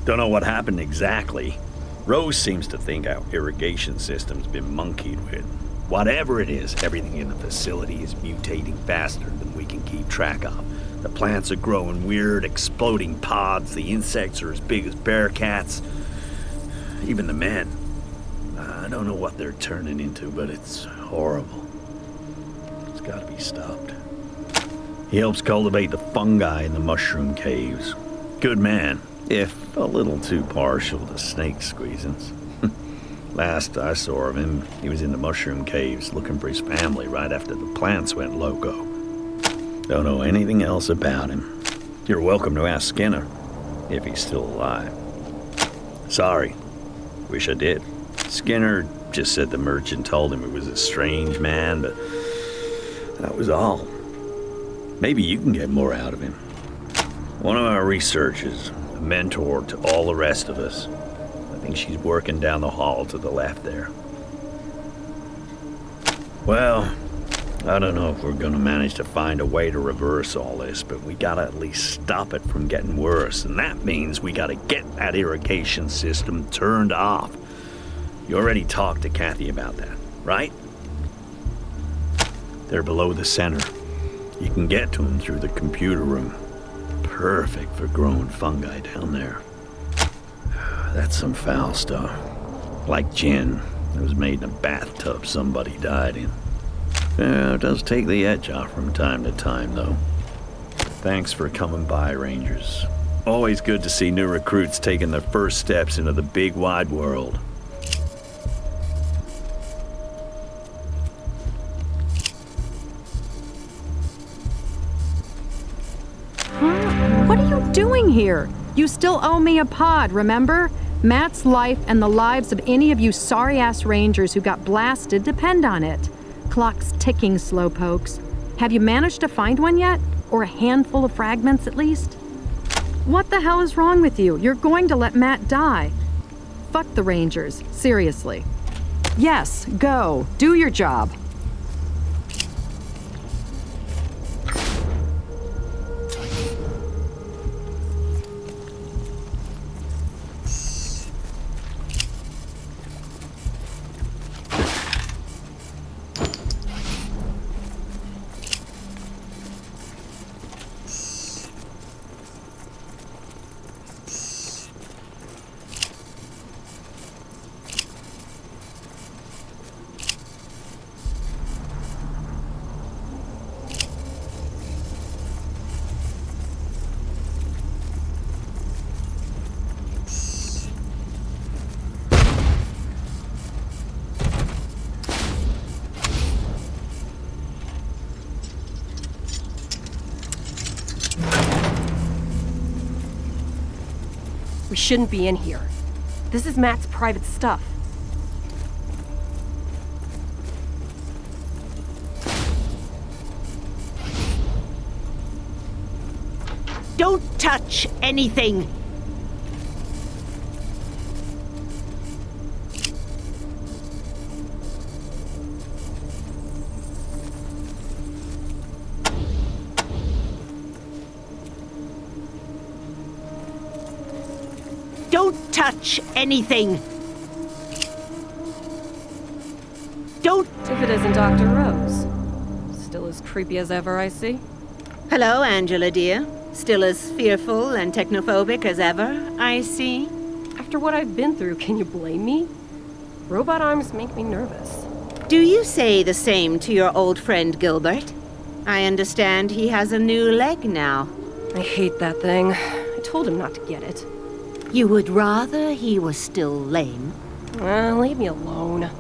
B: Don't know what happened exactly. Rose seems to think our irrigation system's been monkeyed with. Whatever it is, everything in the facility is mutating faster than we can keep track of. The plants are growing weird, exploding pods. The insects are as big as bear cats. Even the men. I don't know what they're turning into, but it's horrible. It's gotta be stopped. He helps cultivate the fungi in the mushroom caves. Good man, if a little too partial to snake squeezings. Last I saw of him, he was in the mushroom caves looking for his family right after the plants went loco. Don't know anything else about him. You're welcome to ask Skinner, if he's still alive. Sorry. Wish I did. Skinner just said the merchant told him he was a strange man, but that was all. Maybe you can get more out of him. One of our researchers, a mentor to all the rest of us. I think she's working down the hall to the left there. Well, I don't know if we're gonna manage to find a way to reverse all this, but we gotta at least stop it from getting worse, and that means we gotta get that irrigation system turned off. You already talked to Kathy about that, right? They're below the center. You can get to them through the computer room. Perfect for growing fungi down there. That's some foul stuff. Like gin that was made in a bathtub somebody died in. Yeah, it does take the edge off from time to time, though. Thanks for coming by, Rangers. Always good to see new recruits taking their first steps into the big wide world.
K: What are you doing here? You still owe me a pod, remember? Matt's life and the lives of any of you sorry-ass Rangers who got blasted depend on it. Clock's ticking, slowpokes. Have you managed to find one yet? Or a handful of fragments, at least? What the hell is wrong with you? You're going to let Matt die. Fuck the Rangers, seriously.
L: Yes, go. Do your job.
E: We shouldn't be in here. This is Matt's private stuff.
M: Don't touch anything! Don't touch anything! Don't...
E: If it isn't Dr. Rose. Still as creepy as ever, I see.
M: Hello, Angela, dear. Still as fearful and technophobic as ever, I see.
E: After what I've been through, can you blame me? Robot arms make me nervous.
M: Do you say the same to your old friend Gilbert? I understand he has a new leg now.
E: I hate that thing. I told him not to get it.
M: You would rather he was still lame?
E: Leave me alone.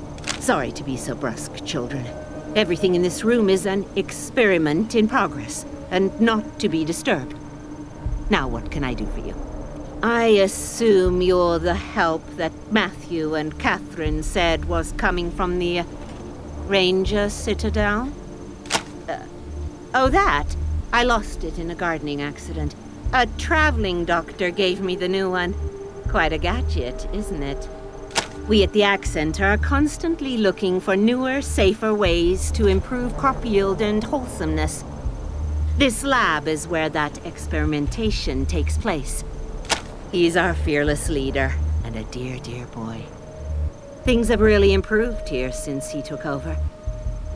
M: Sorry to be so brusque, children. Everything in this room is an experiment in progress, and not to be disturbed. Now what can I do for you? I assume you're the help that Matthew and Catherine said was coming from the Ranger Citadel? Oh, that? I lost it in a gardening accident. A traveling doctor gave me the new one. Quite a gadget, isn't it? We at the Ag Center are constantly looking for newer, safer ways to improve crop yield and wholesomeness. This lab is where that experimentation takes place. He's our fearless leader, and a dear, dear boy. Things have really improved here since he took over.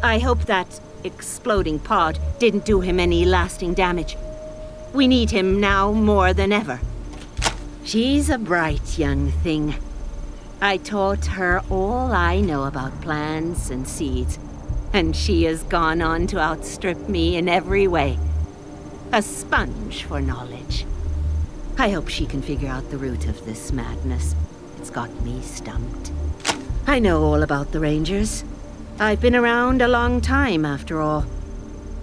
M: I hope that exploding pod didn't do him any lasting damage. We need him now more than ever. She's a bright young thing. I taught her all I know about plants and seeds, and she has gone on to outstrip me in every way. A sponge for knowledge. I hope she can figure out the root of this madness. It's got me stumped. I know all about the Rangers. I've been around a long time, after all.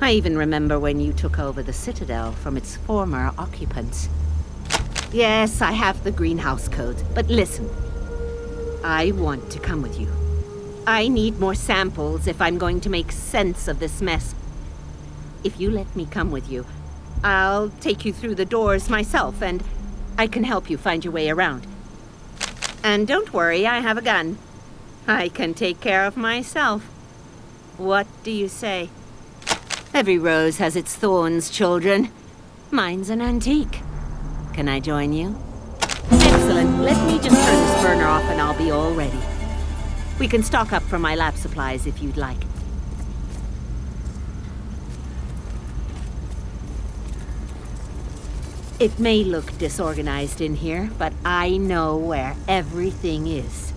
M: I even remember when you took over the Citadel from its former occupants. Yes, I have the greenhouse code, but listen. I want to come with you. I need more samples if I'm going to make sense of this mess. If you let me come with you, I'll take you through the doors myself, and I can help you find your way around. And don't worry, I have a gun. I can take care of myself. What do you say? Every rose has its thorns, children. Mine's an antique. Can I join you? Excellent. Let me just turn this burner off and I'll be all ready. We can stock up for my lab supplies if you'd like. It may look disorganized in here, but I know where everything is.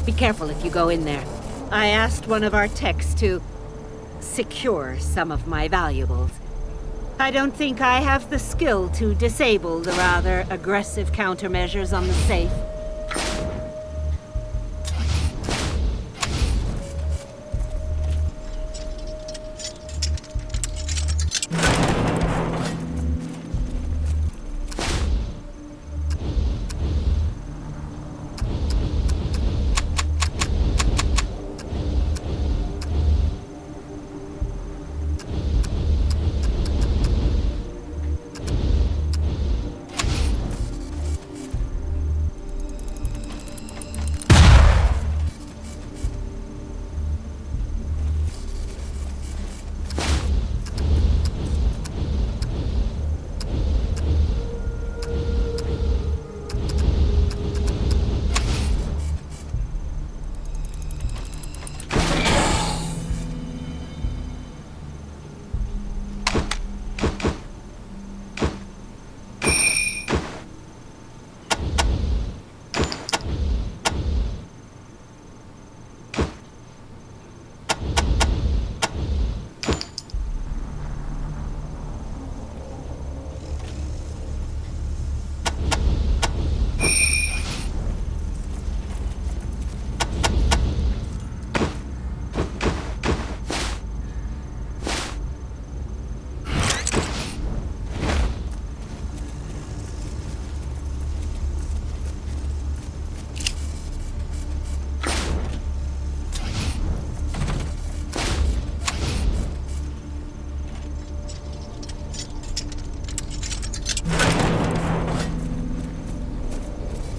M: Be careful if you go in there. I asked one of our techs to secure some of my valuables. I don't think I have the skill to disable the rather aggressive countermeasures on the safe.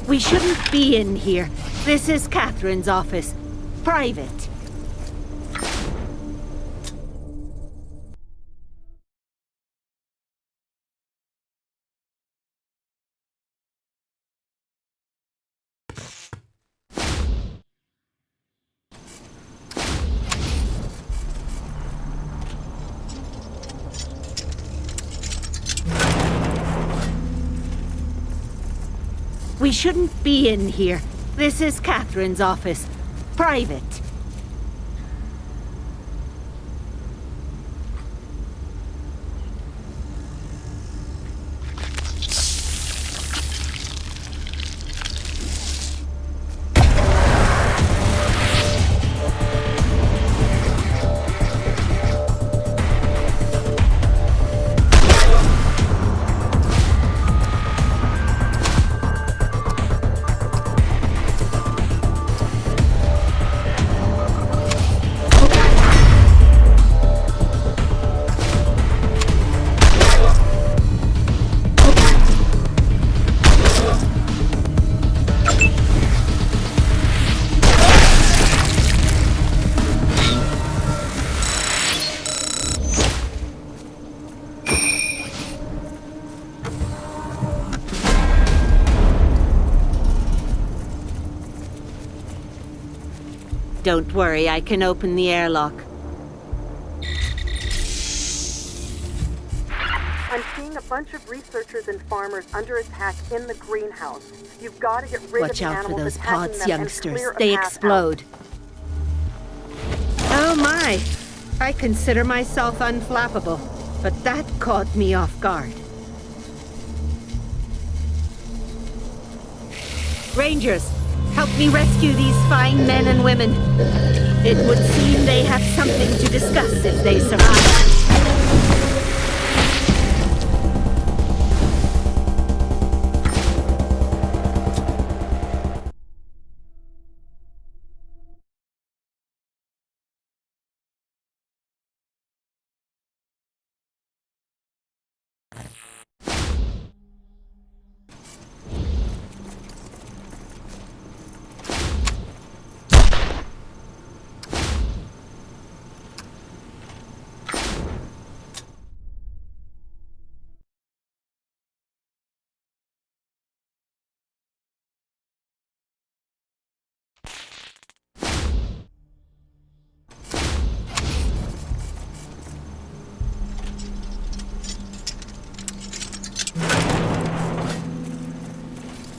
M: We shouldn't be in here. This is Catherine's office. Private. We shouldn't be in here. This is Catherine's office. Private. Don't worry, I can open the airlock.
H: I'm seeing a bunch of researchers and farmers under attack in the greenhouse. You've got to get rid of
M: Watch
H: the
M: out for
H: animals
M: those
H: attacking
M: pods,
H: them and
M: youngsters.
H: clear a
M: They
H: path
M: explode. Oh my! I consider myself unflappable, but that caught me off guard. Rangers, help me rescue these fine men and women. It would seem they have something to discuss if they survive.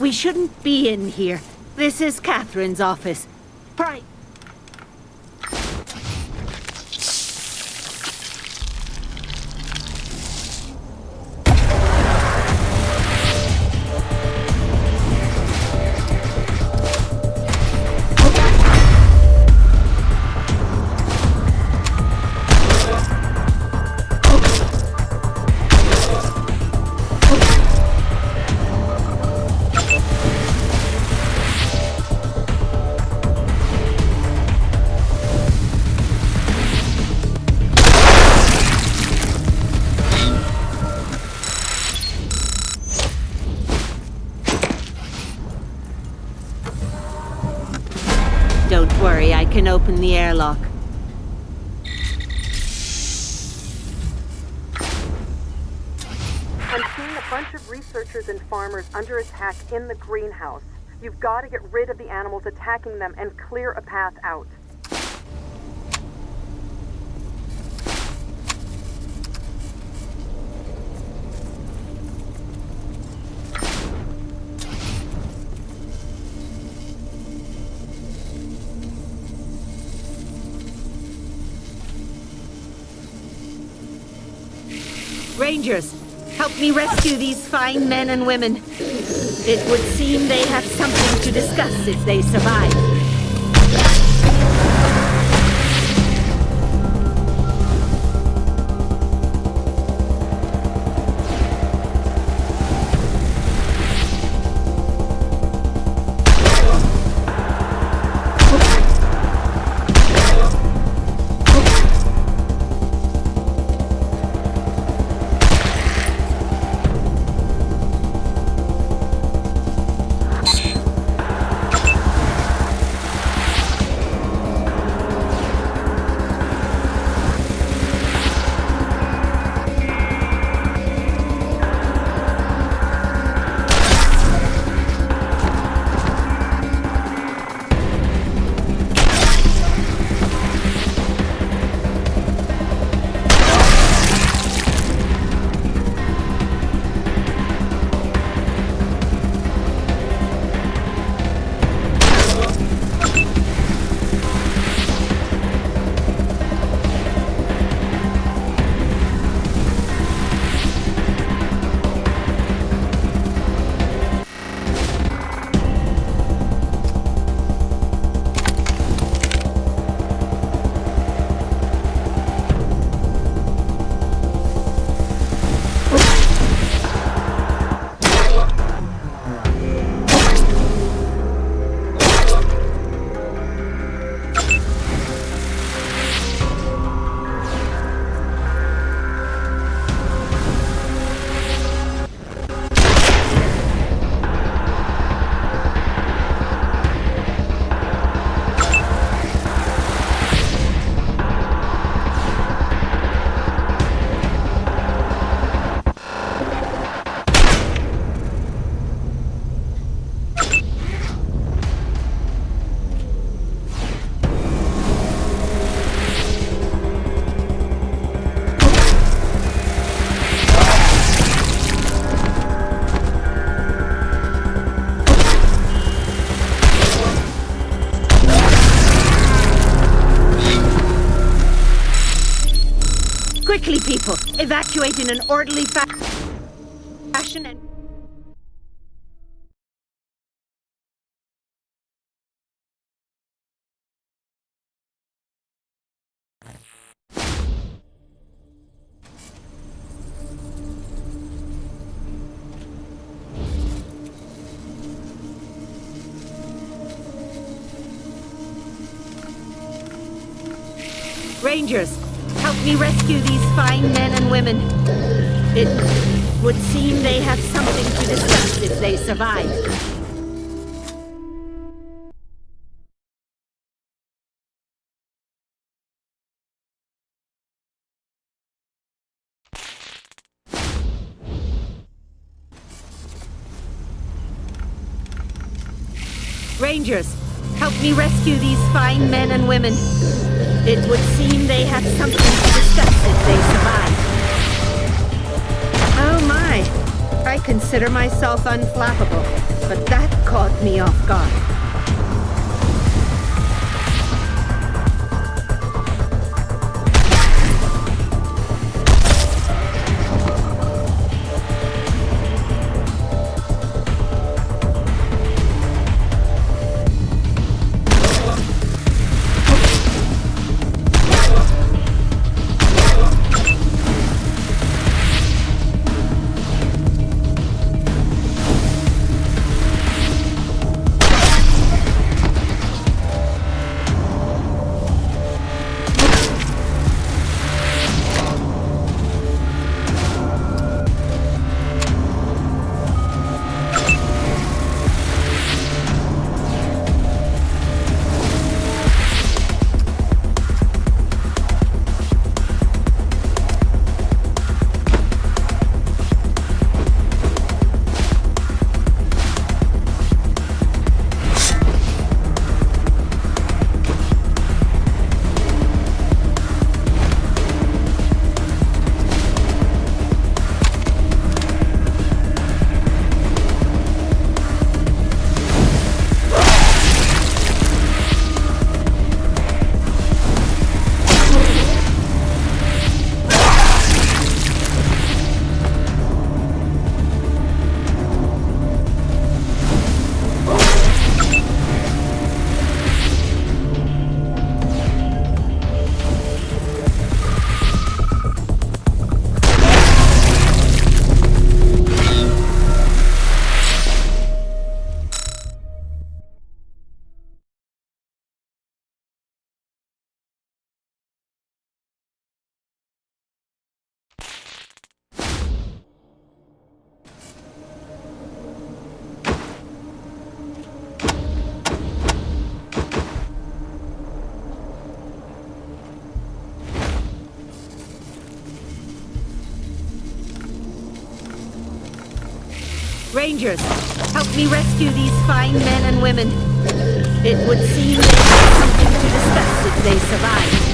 M: We shouldn't be in here. This is Catherine's office. Don't worry, I can open the airlock.
H: I'm seeing a bunch of researchers and farmers under attack in the greenhouse. You've got to get rid of the animals attacking them and clear a path out.
M: Rangers, help me rescue these fine men and women. It would seem they have something to discuss if they survive. Quickly, people! Evacuate in an orderly fashion and... Rangers, help me rescue these fine men and women. It would seem they have something to discuss if they survive. Rangers, help me rescue these fine men and women. It would seem they have something to discuss if they survive. Oh my, I consider myself unflappable, but that caught me off guard. Rangers, help me rescue these fine men and women. It would seem they have something to discuss if they survive.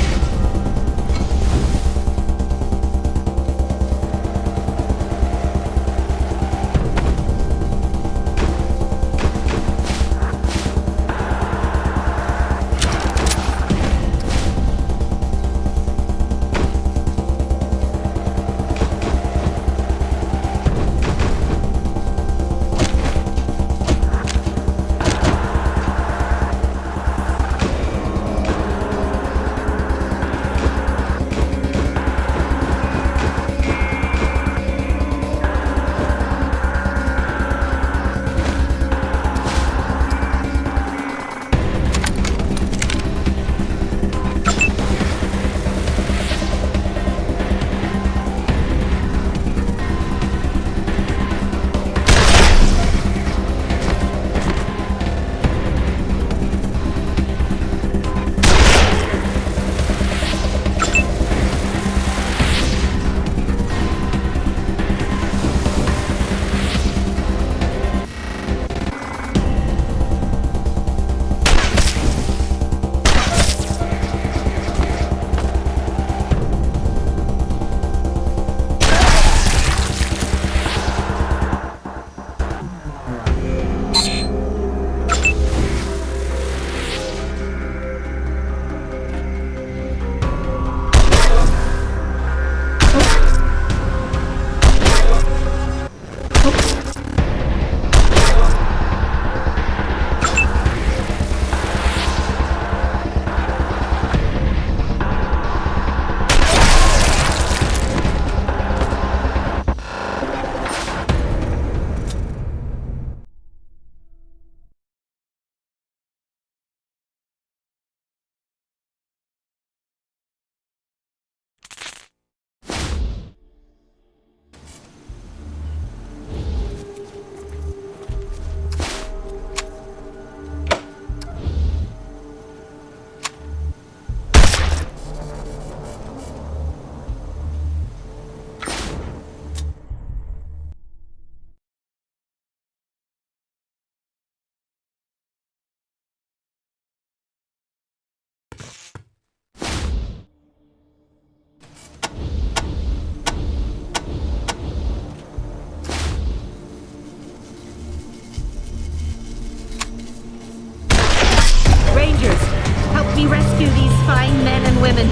M: fine men and women.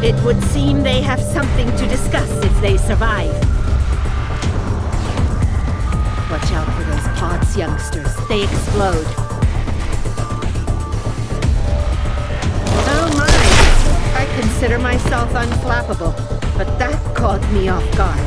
M: It would seem they have something to discuss if they survive. Watch out for those pods, youngsters. They explode. Oh my! I consider myself unflappable, but that caught me off guard.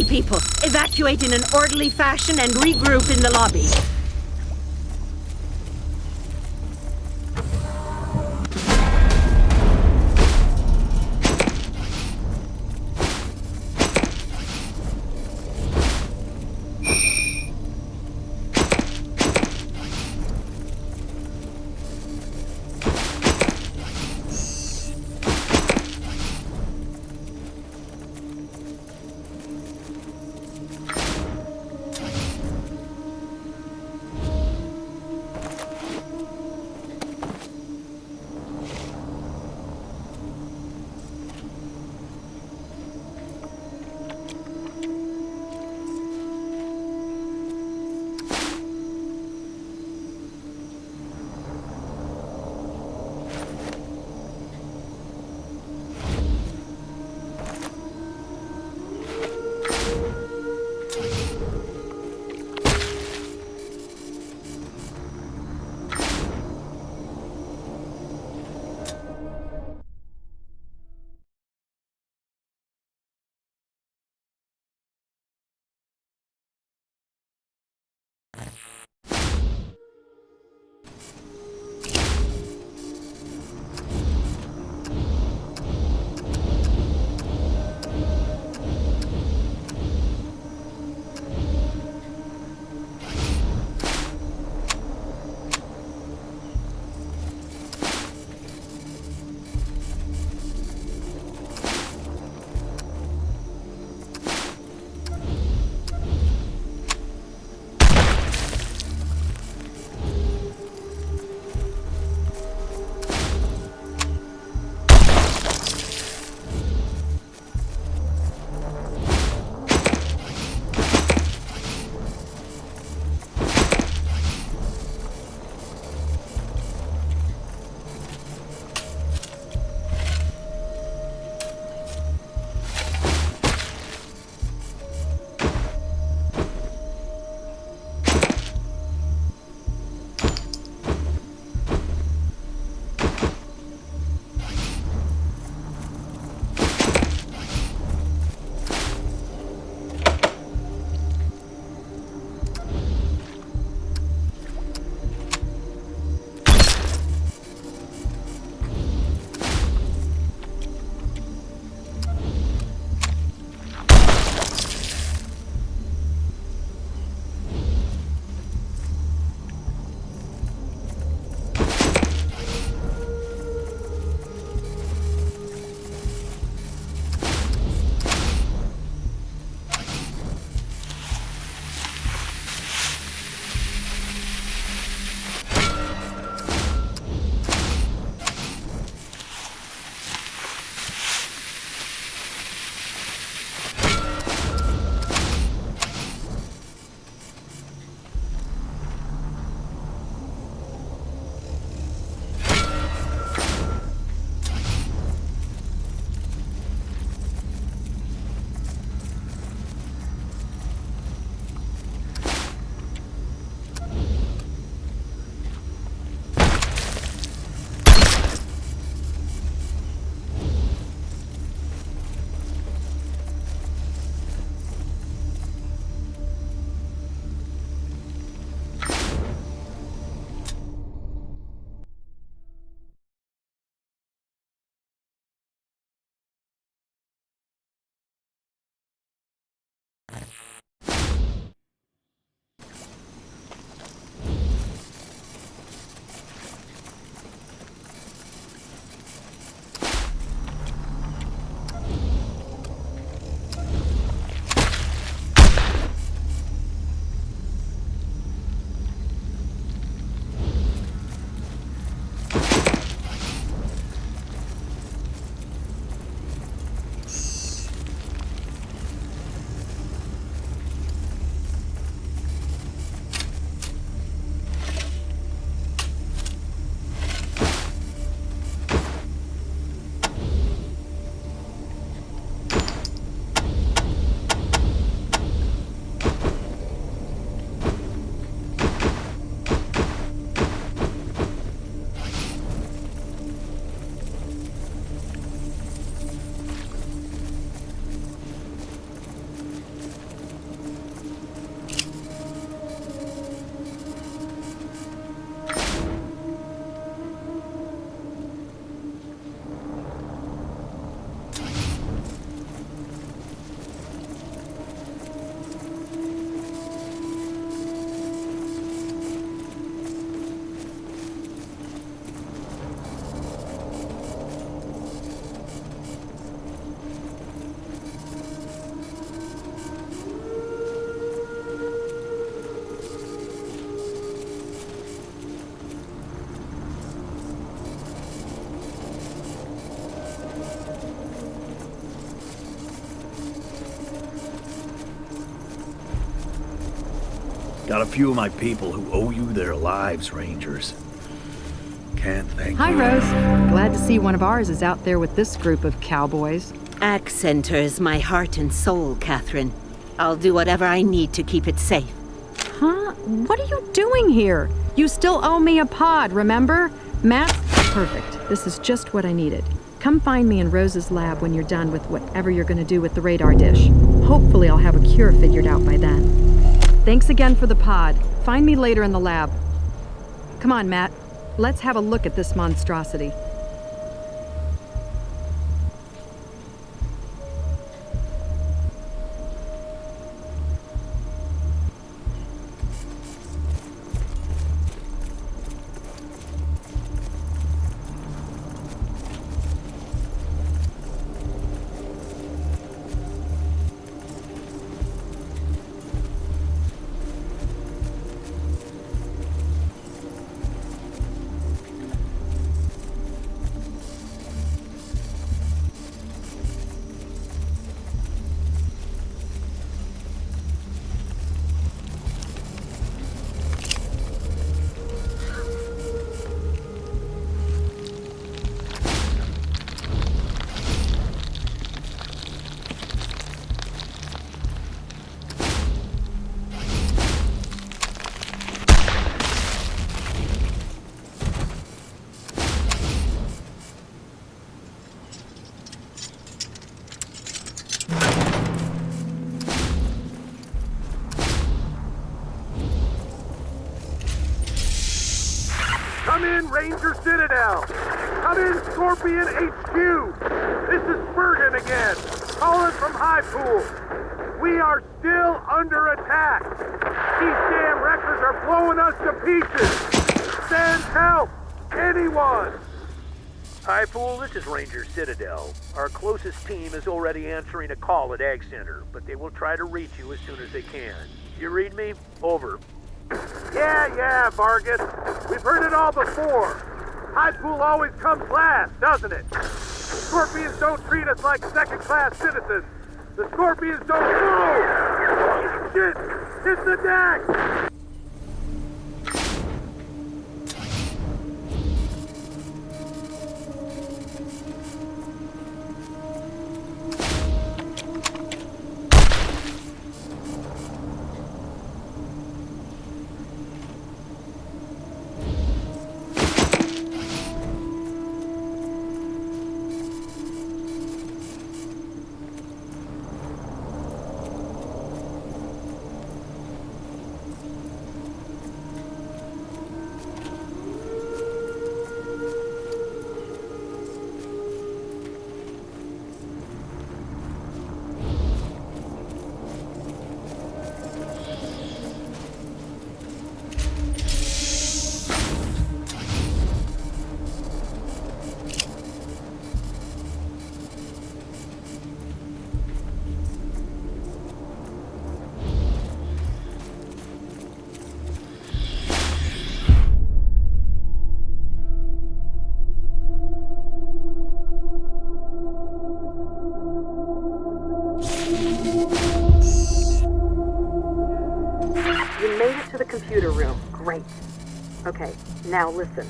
M: People, evacuate in an orderly fashion and regroup in the lobby.
N: Got a few of my people who owe you their lives, Rangers. Can't thank
K: Hi,
N: you.
K: Rose. Glad to see one of ours is out there with this group of cowboys.
M: Accenters my heart and soul, Catherine. I'll do whatever I need to keep it safe.
K: Huh? What are you doing here? You still owe me a pod, remember? Matt? Perfect. This is just what I needed. Come find me in Rose's lab when you're done with whatever you're gonna do with the radar dish. Hopefully I'll have a cure figured out by then. Thanks again for the pod. Find me later in the lab. Come on, Matt. Let's have a look at this monstrosity.
G: Come in, Ranger Citadel! Come in, Scorpion HQ! This is Bergen again, calling from High Pool. We are still under attack. These damn wreckers are blowing us to pieces. Send help! Anyone!
O: High Pool, this is Ranger Citadel. Our closest team is already answering a call at Ag Center, but they will try to reach you as soon as they can. You read me? Over.
G: Yeah, Vargas. We've heard it all before. High Pool always comes last, doesn't it? The Scorpions don't treat us like second-class citizens. The Scorpions don't move! Shit! Hit the deck!
P: Computer room. Great. Okay, now listen.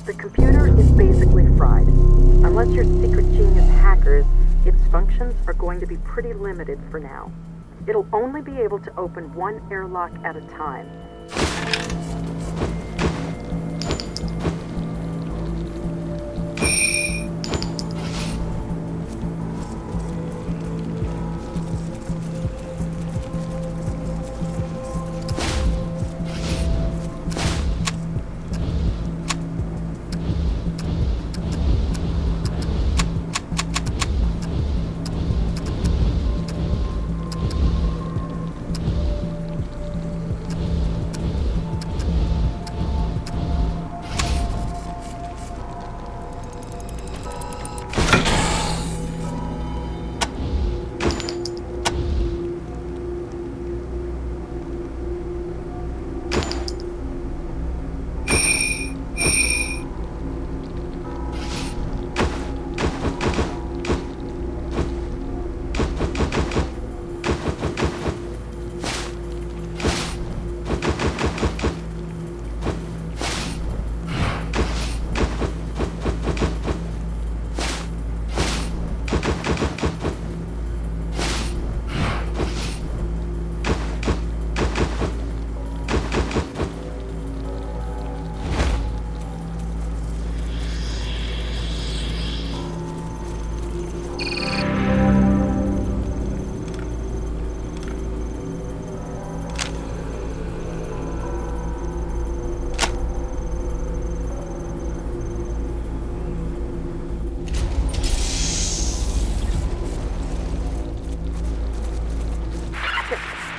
P: The computer is basically fried. Unless you're secret genius hackers, its functions are going to be pretty limited for now. It'll only be able to open one airlock at a time.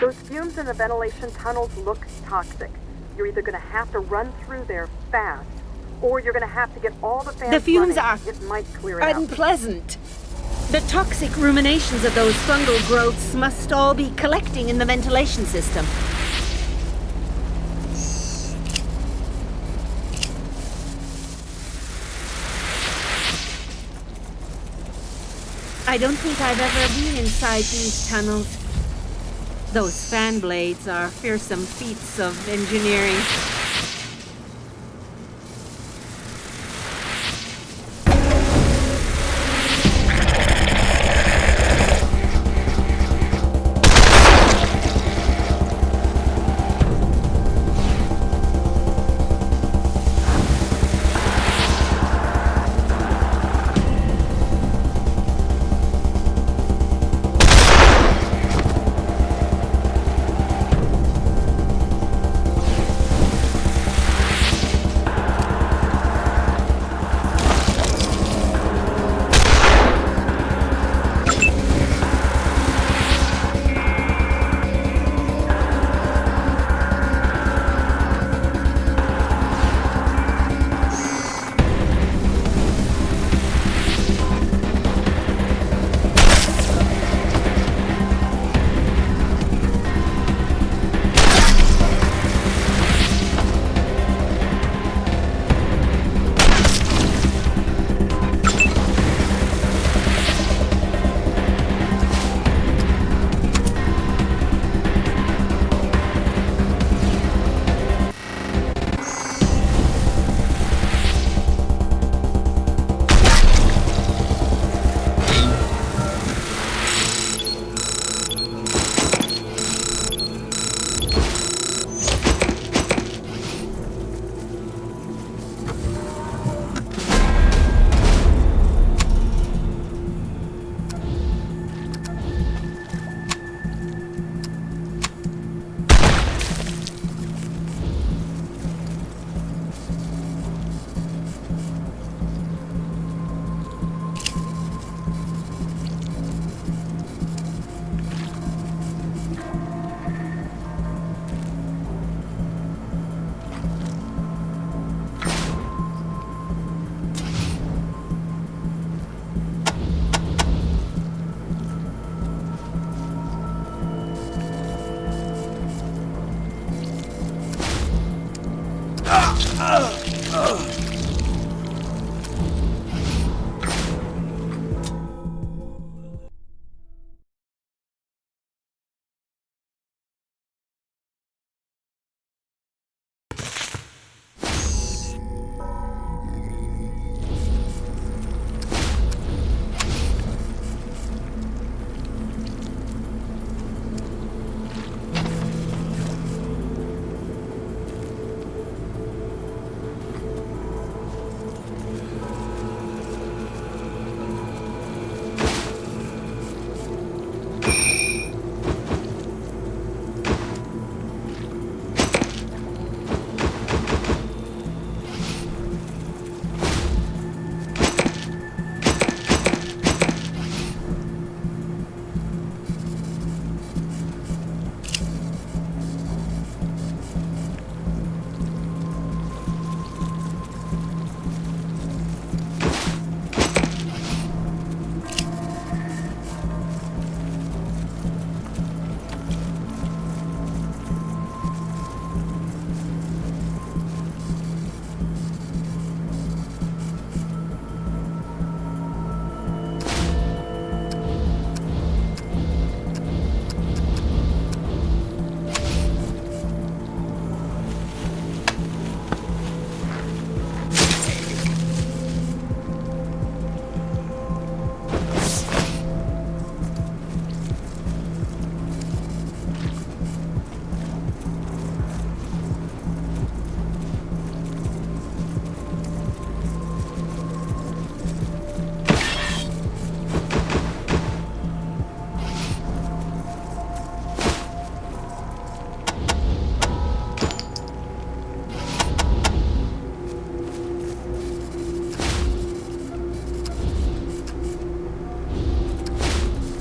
P: Those fumes in the ventilation tunnels look toxic. You're either going to have to run through there fast, or you're going to have to get all the fans
M: The fumes
P: running.
M: are
P: It might clear it out.
M: unpleasant. The toxic ruminations of those fungal growths must all be collecting in the ventilation system. I don't think I've ever been inside these tunnels. Those fan blades are fearsome feats of engineering.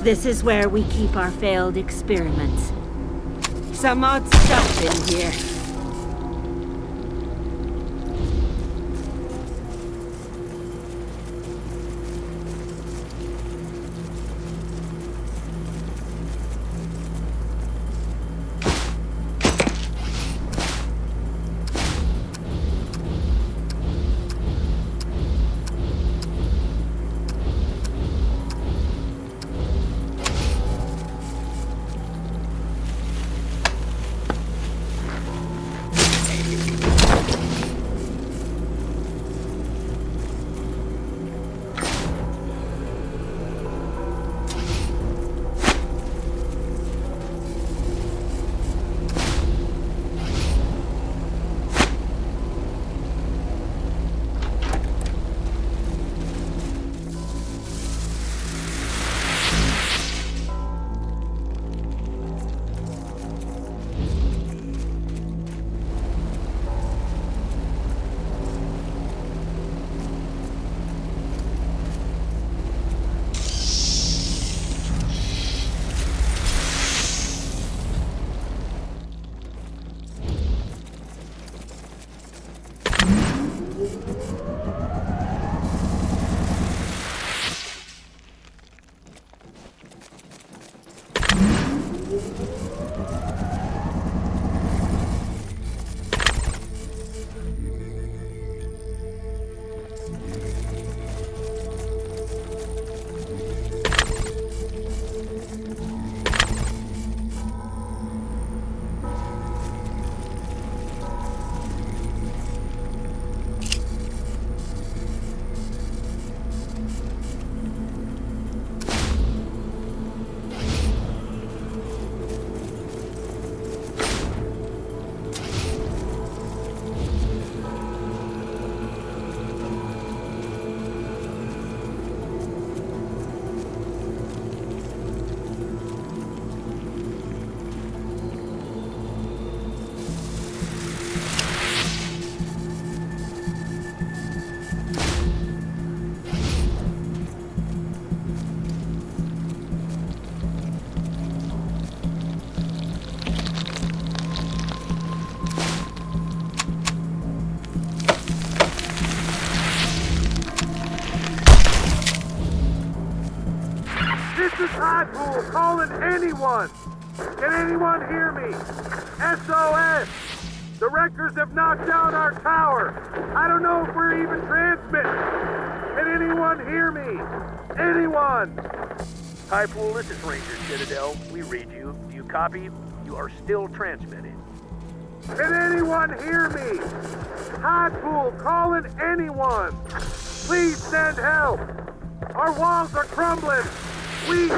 M: This is where we keep our failed experiments. some odd stuff in here.
G: Pool, calling anyone! Can anyone hear me? SOS! The wreckers have knocked down our tower! I don't know if we're even transmitting! Can anyone hear me? Anyone?
O: Hi, Pool, this is Ranger Citadel. We read you. Do you copy? You are still transmitting.
G: Can anyone hear me? Hot Pool, calling anyone! Please send help! Our walls are crumbling! We...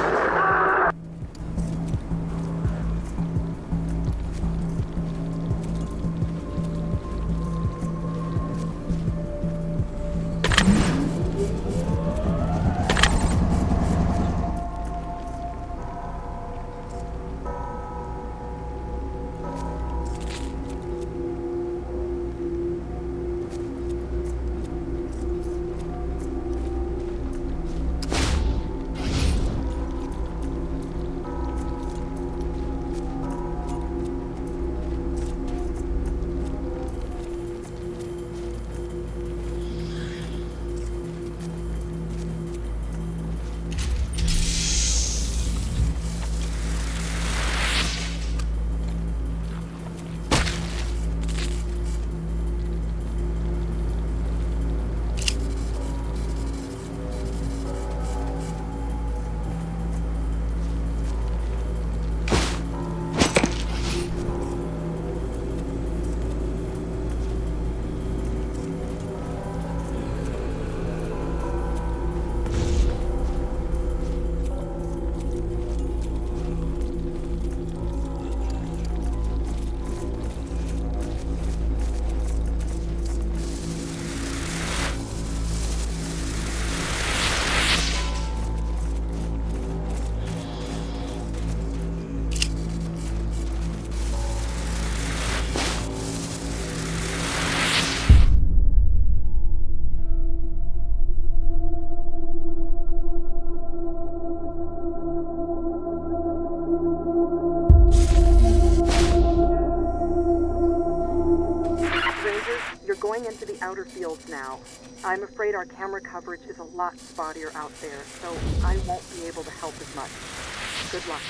P: into the outer fields now. I'm afraid our camera coverage is a lot spottier out there, so I won't be able to help as much. Good luck.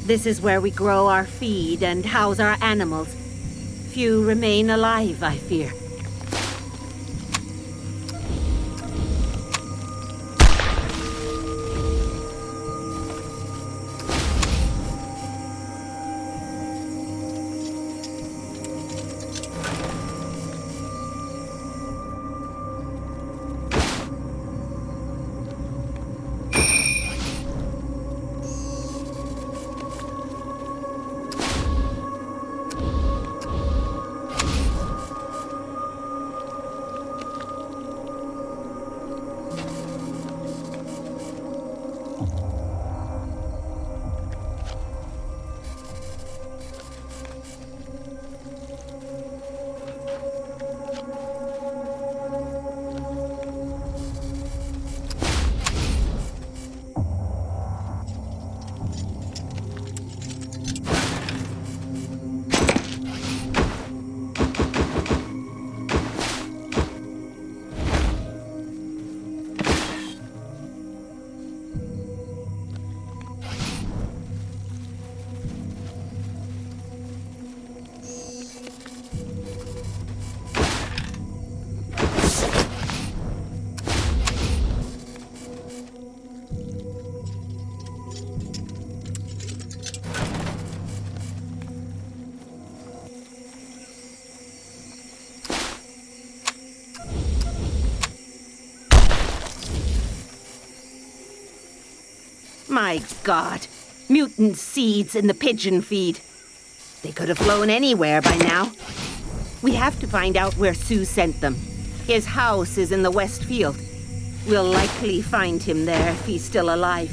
M: This is where we grow our feed and house our animals. Few remain alive, I fear. My God. Mutant seeds in the pigeon feed. They could have flown anywhere by now. We have to find out where Sue sent them. His house is in the West Field. We'll likely find him there if he's still alive.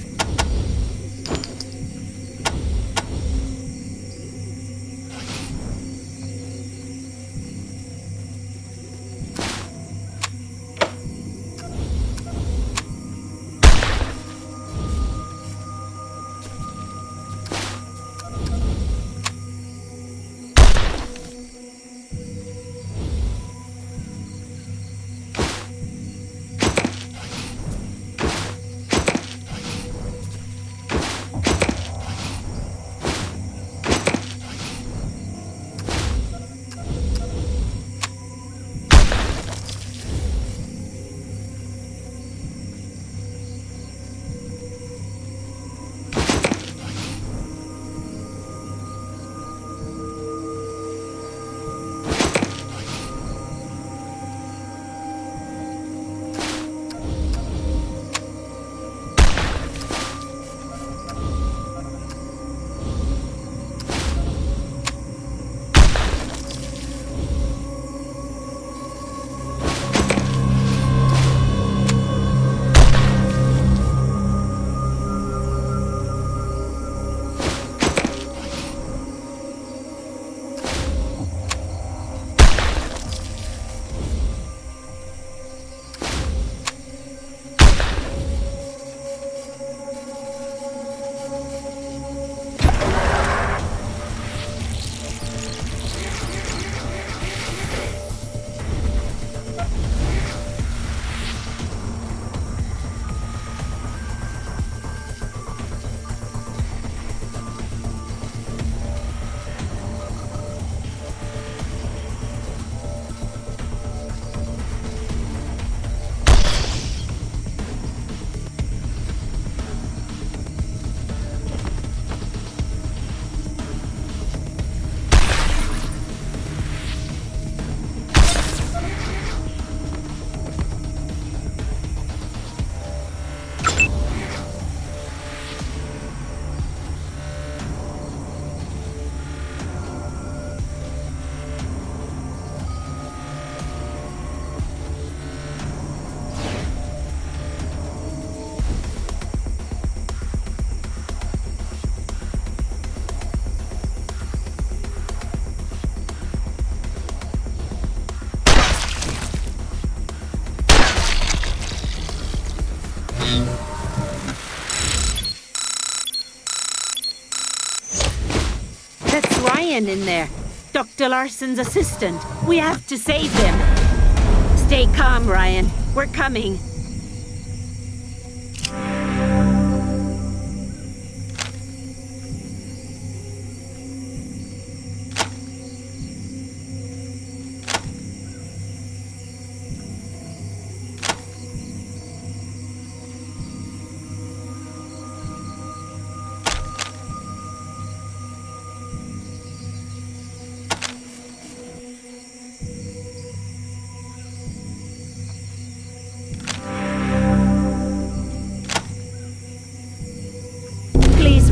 M: Ryan in there. Dr. Larson's assistant. We have to save him. Stay calm, Ryan. We're coming.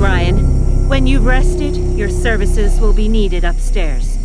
M: Ryan, when you've rested, your services will be needed upstairs.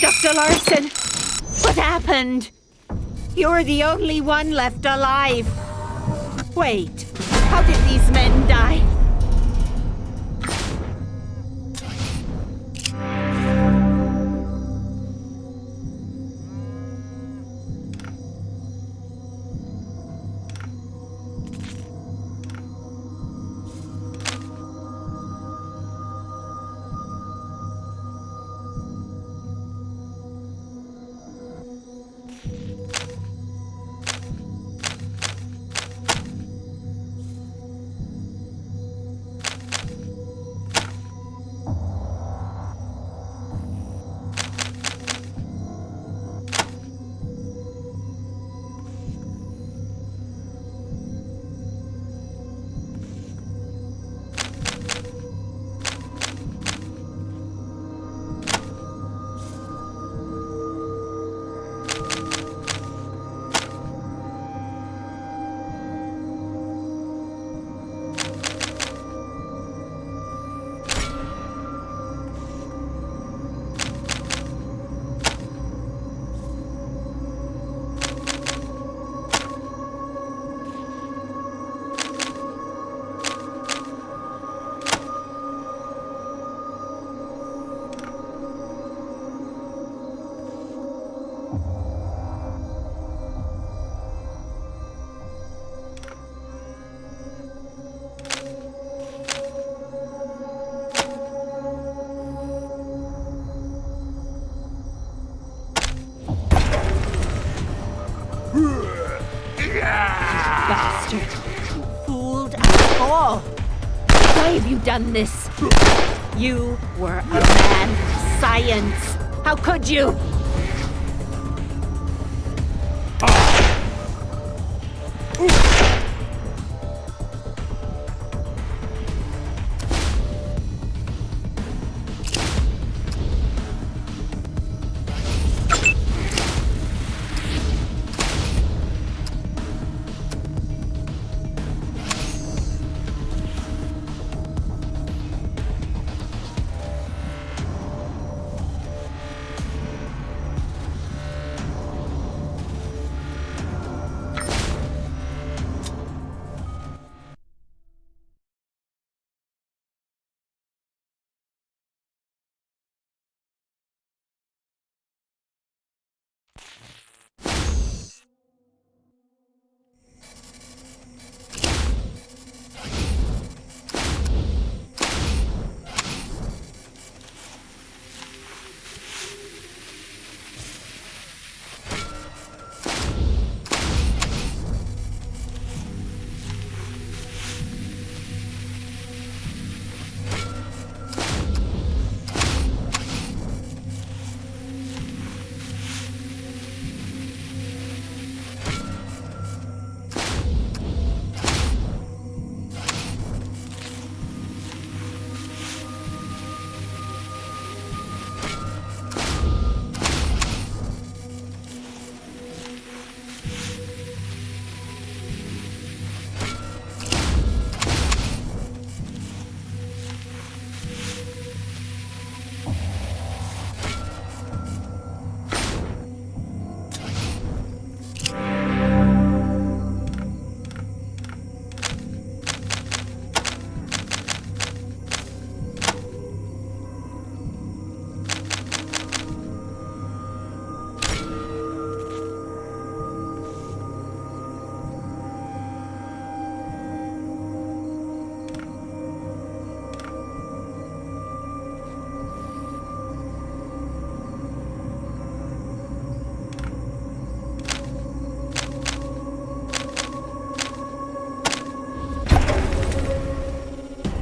M: Dr. Larson, what happened? You're the only one left alive. Wait, how did these men die? Bastard! You fooled us all! Why have you done this? You were a man of science! How could you?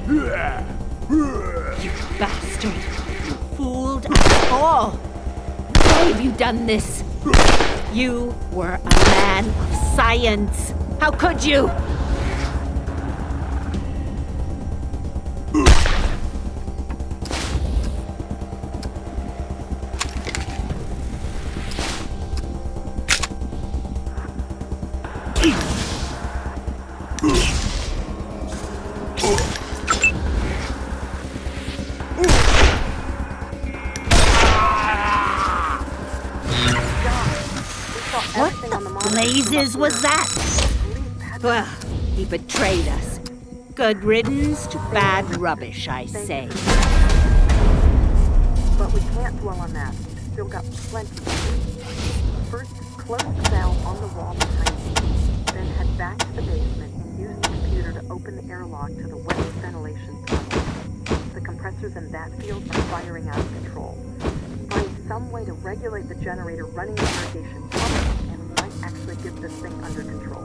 M: You bastard! You fooled us all! Why have you done this? You were a man of science! How could you? What the blazes was that? Well, he betrayed us. Good riddance to bad rubbish, I say.
P: But we can't dwell on that. We've still got plenty to do. First, close the valve on the wall behind you. Then head back to the basement and use the computer to open the airlock to the west ventilation tunnel. The compressors in that field are firing out of control. Find some way to regulate the generator running the irrigation pump, and we might actually get this thing under control.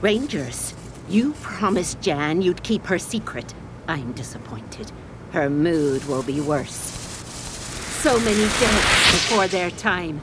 M: Rangers, you promised Jan you'd keep her secret. I'm disappointed. Her mood will be worse. So many dead before their time.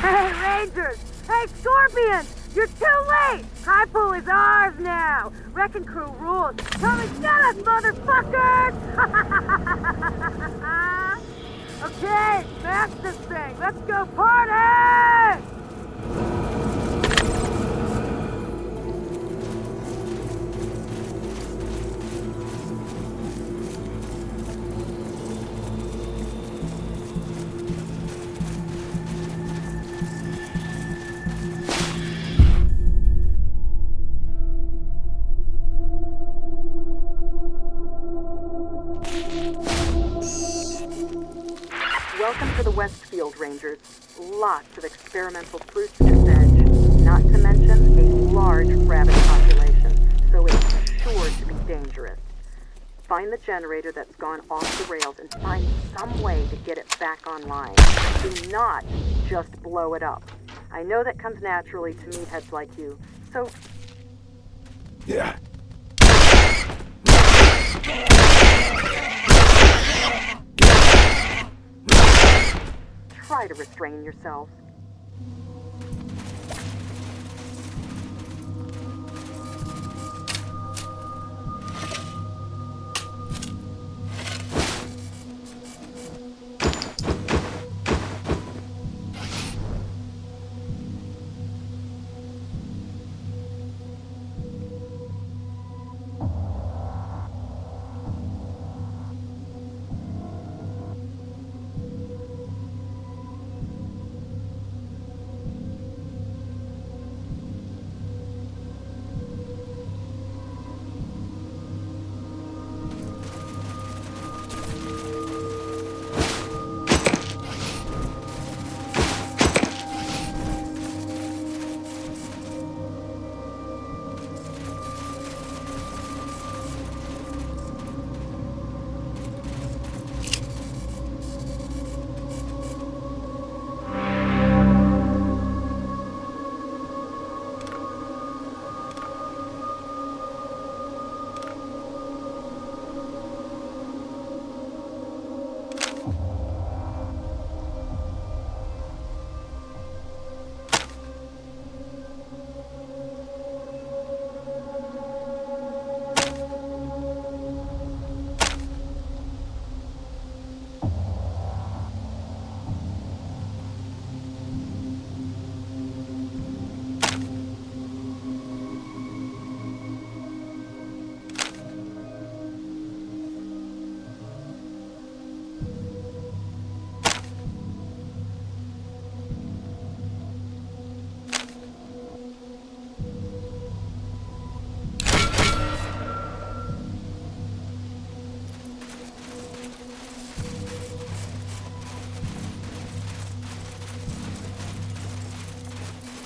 H: Rangers! Hey, Scorpions! You're too late! High Pool is ours now! Wrecking Crew rules! Come and get us, motherfuckers! Okay, smash this thing! Let's go party!
P: Welcome to the Westfield, Rangers. Lots of experimental fruits to veg, not to mention a large rabbit population, so it's sure to be dangerous. Find the generator that's gone off the rails and find some way to get it back online. Do not just blow it up. I know that comes naturally to meatheads like you, so...
N: Yeah.
P: try to restrain yourselves.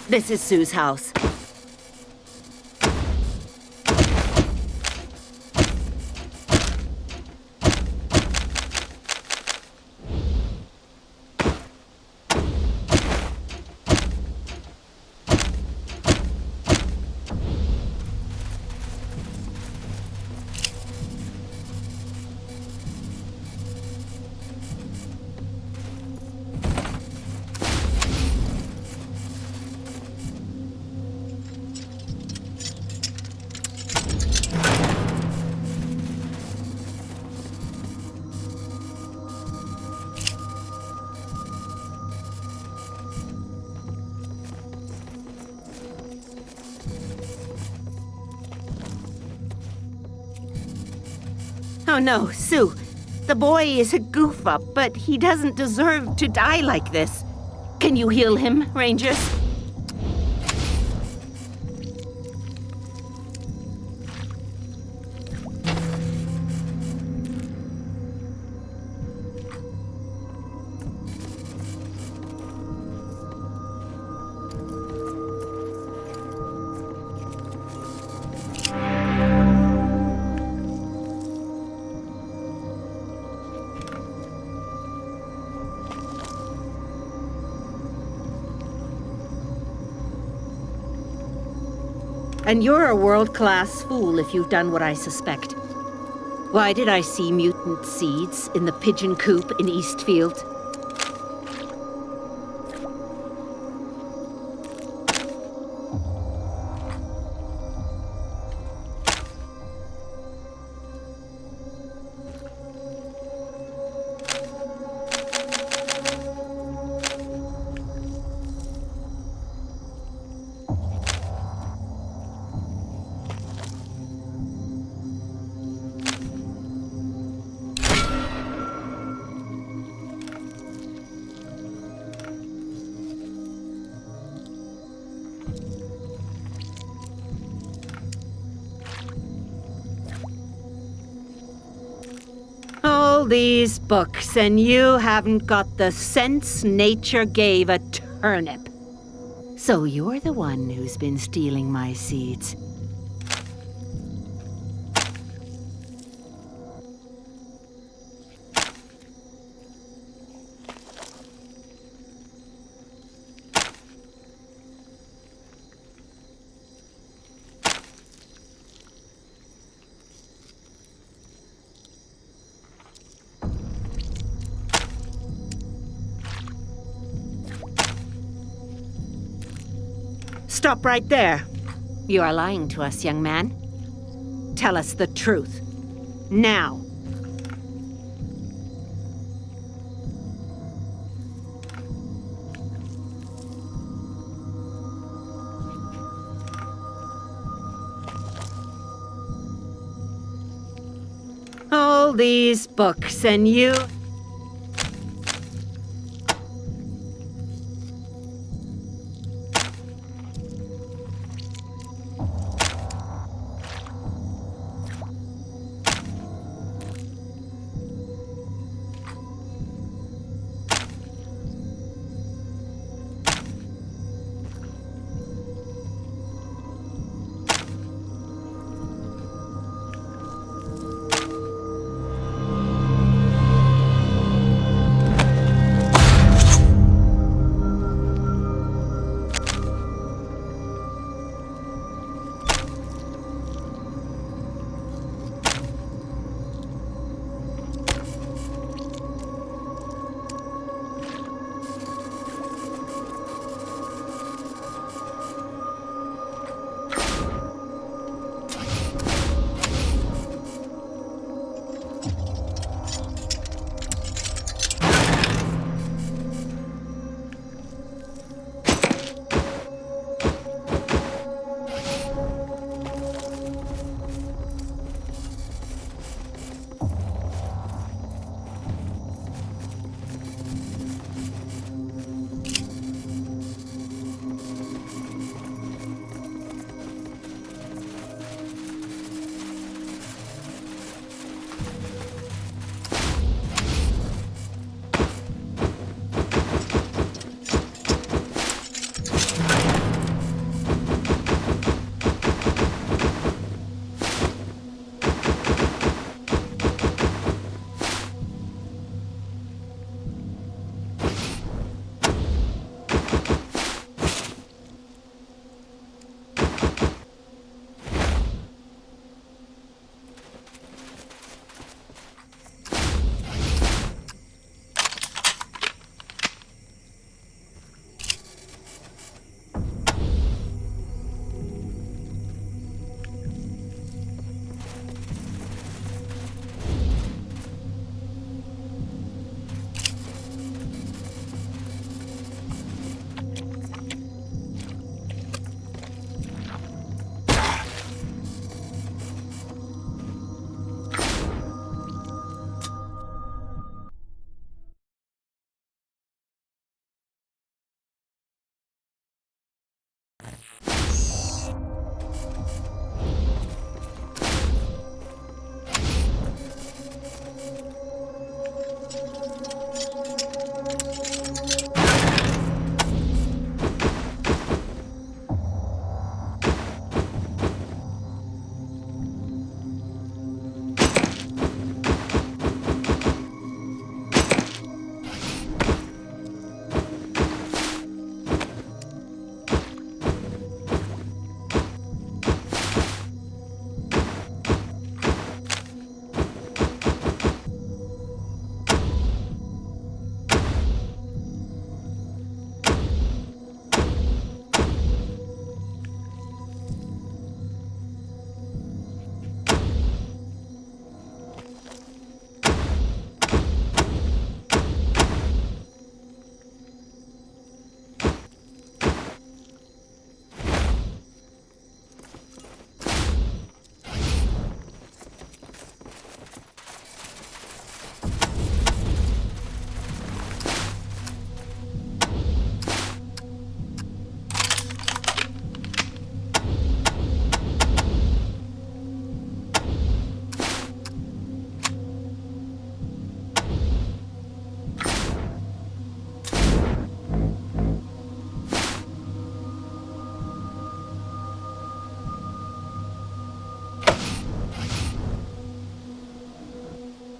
M: This is Sue's house. Oh no, Sue. The boy is a goof up, but he doesn't deserve to die like this. Can you heal him, Rangers? And you're a world-class fool if you've done what I suspect. Why did I see mutant seeds in the pigeon coop in Eastfield? All these books, and you haven't got the sense nature gave a turnip. So you're the one who's been stealing my seeds. Stop right there. You are lying to us, young man. Tell us the truth. Now. All these books, and you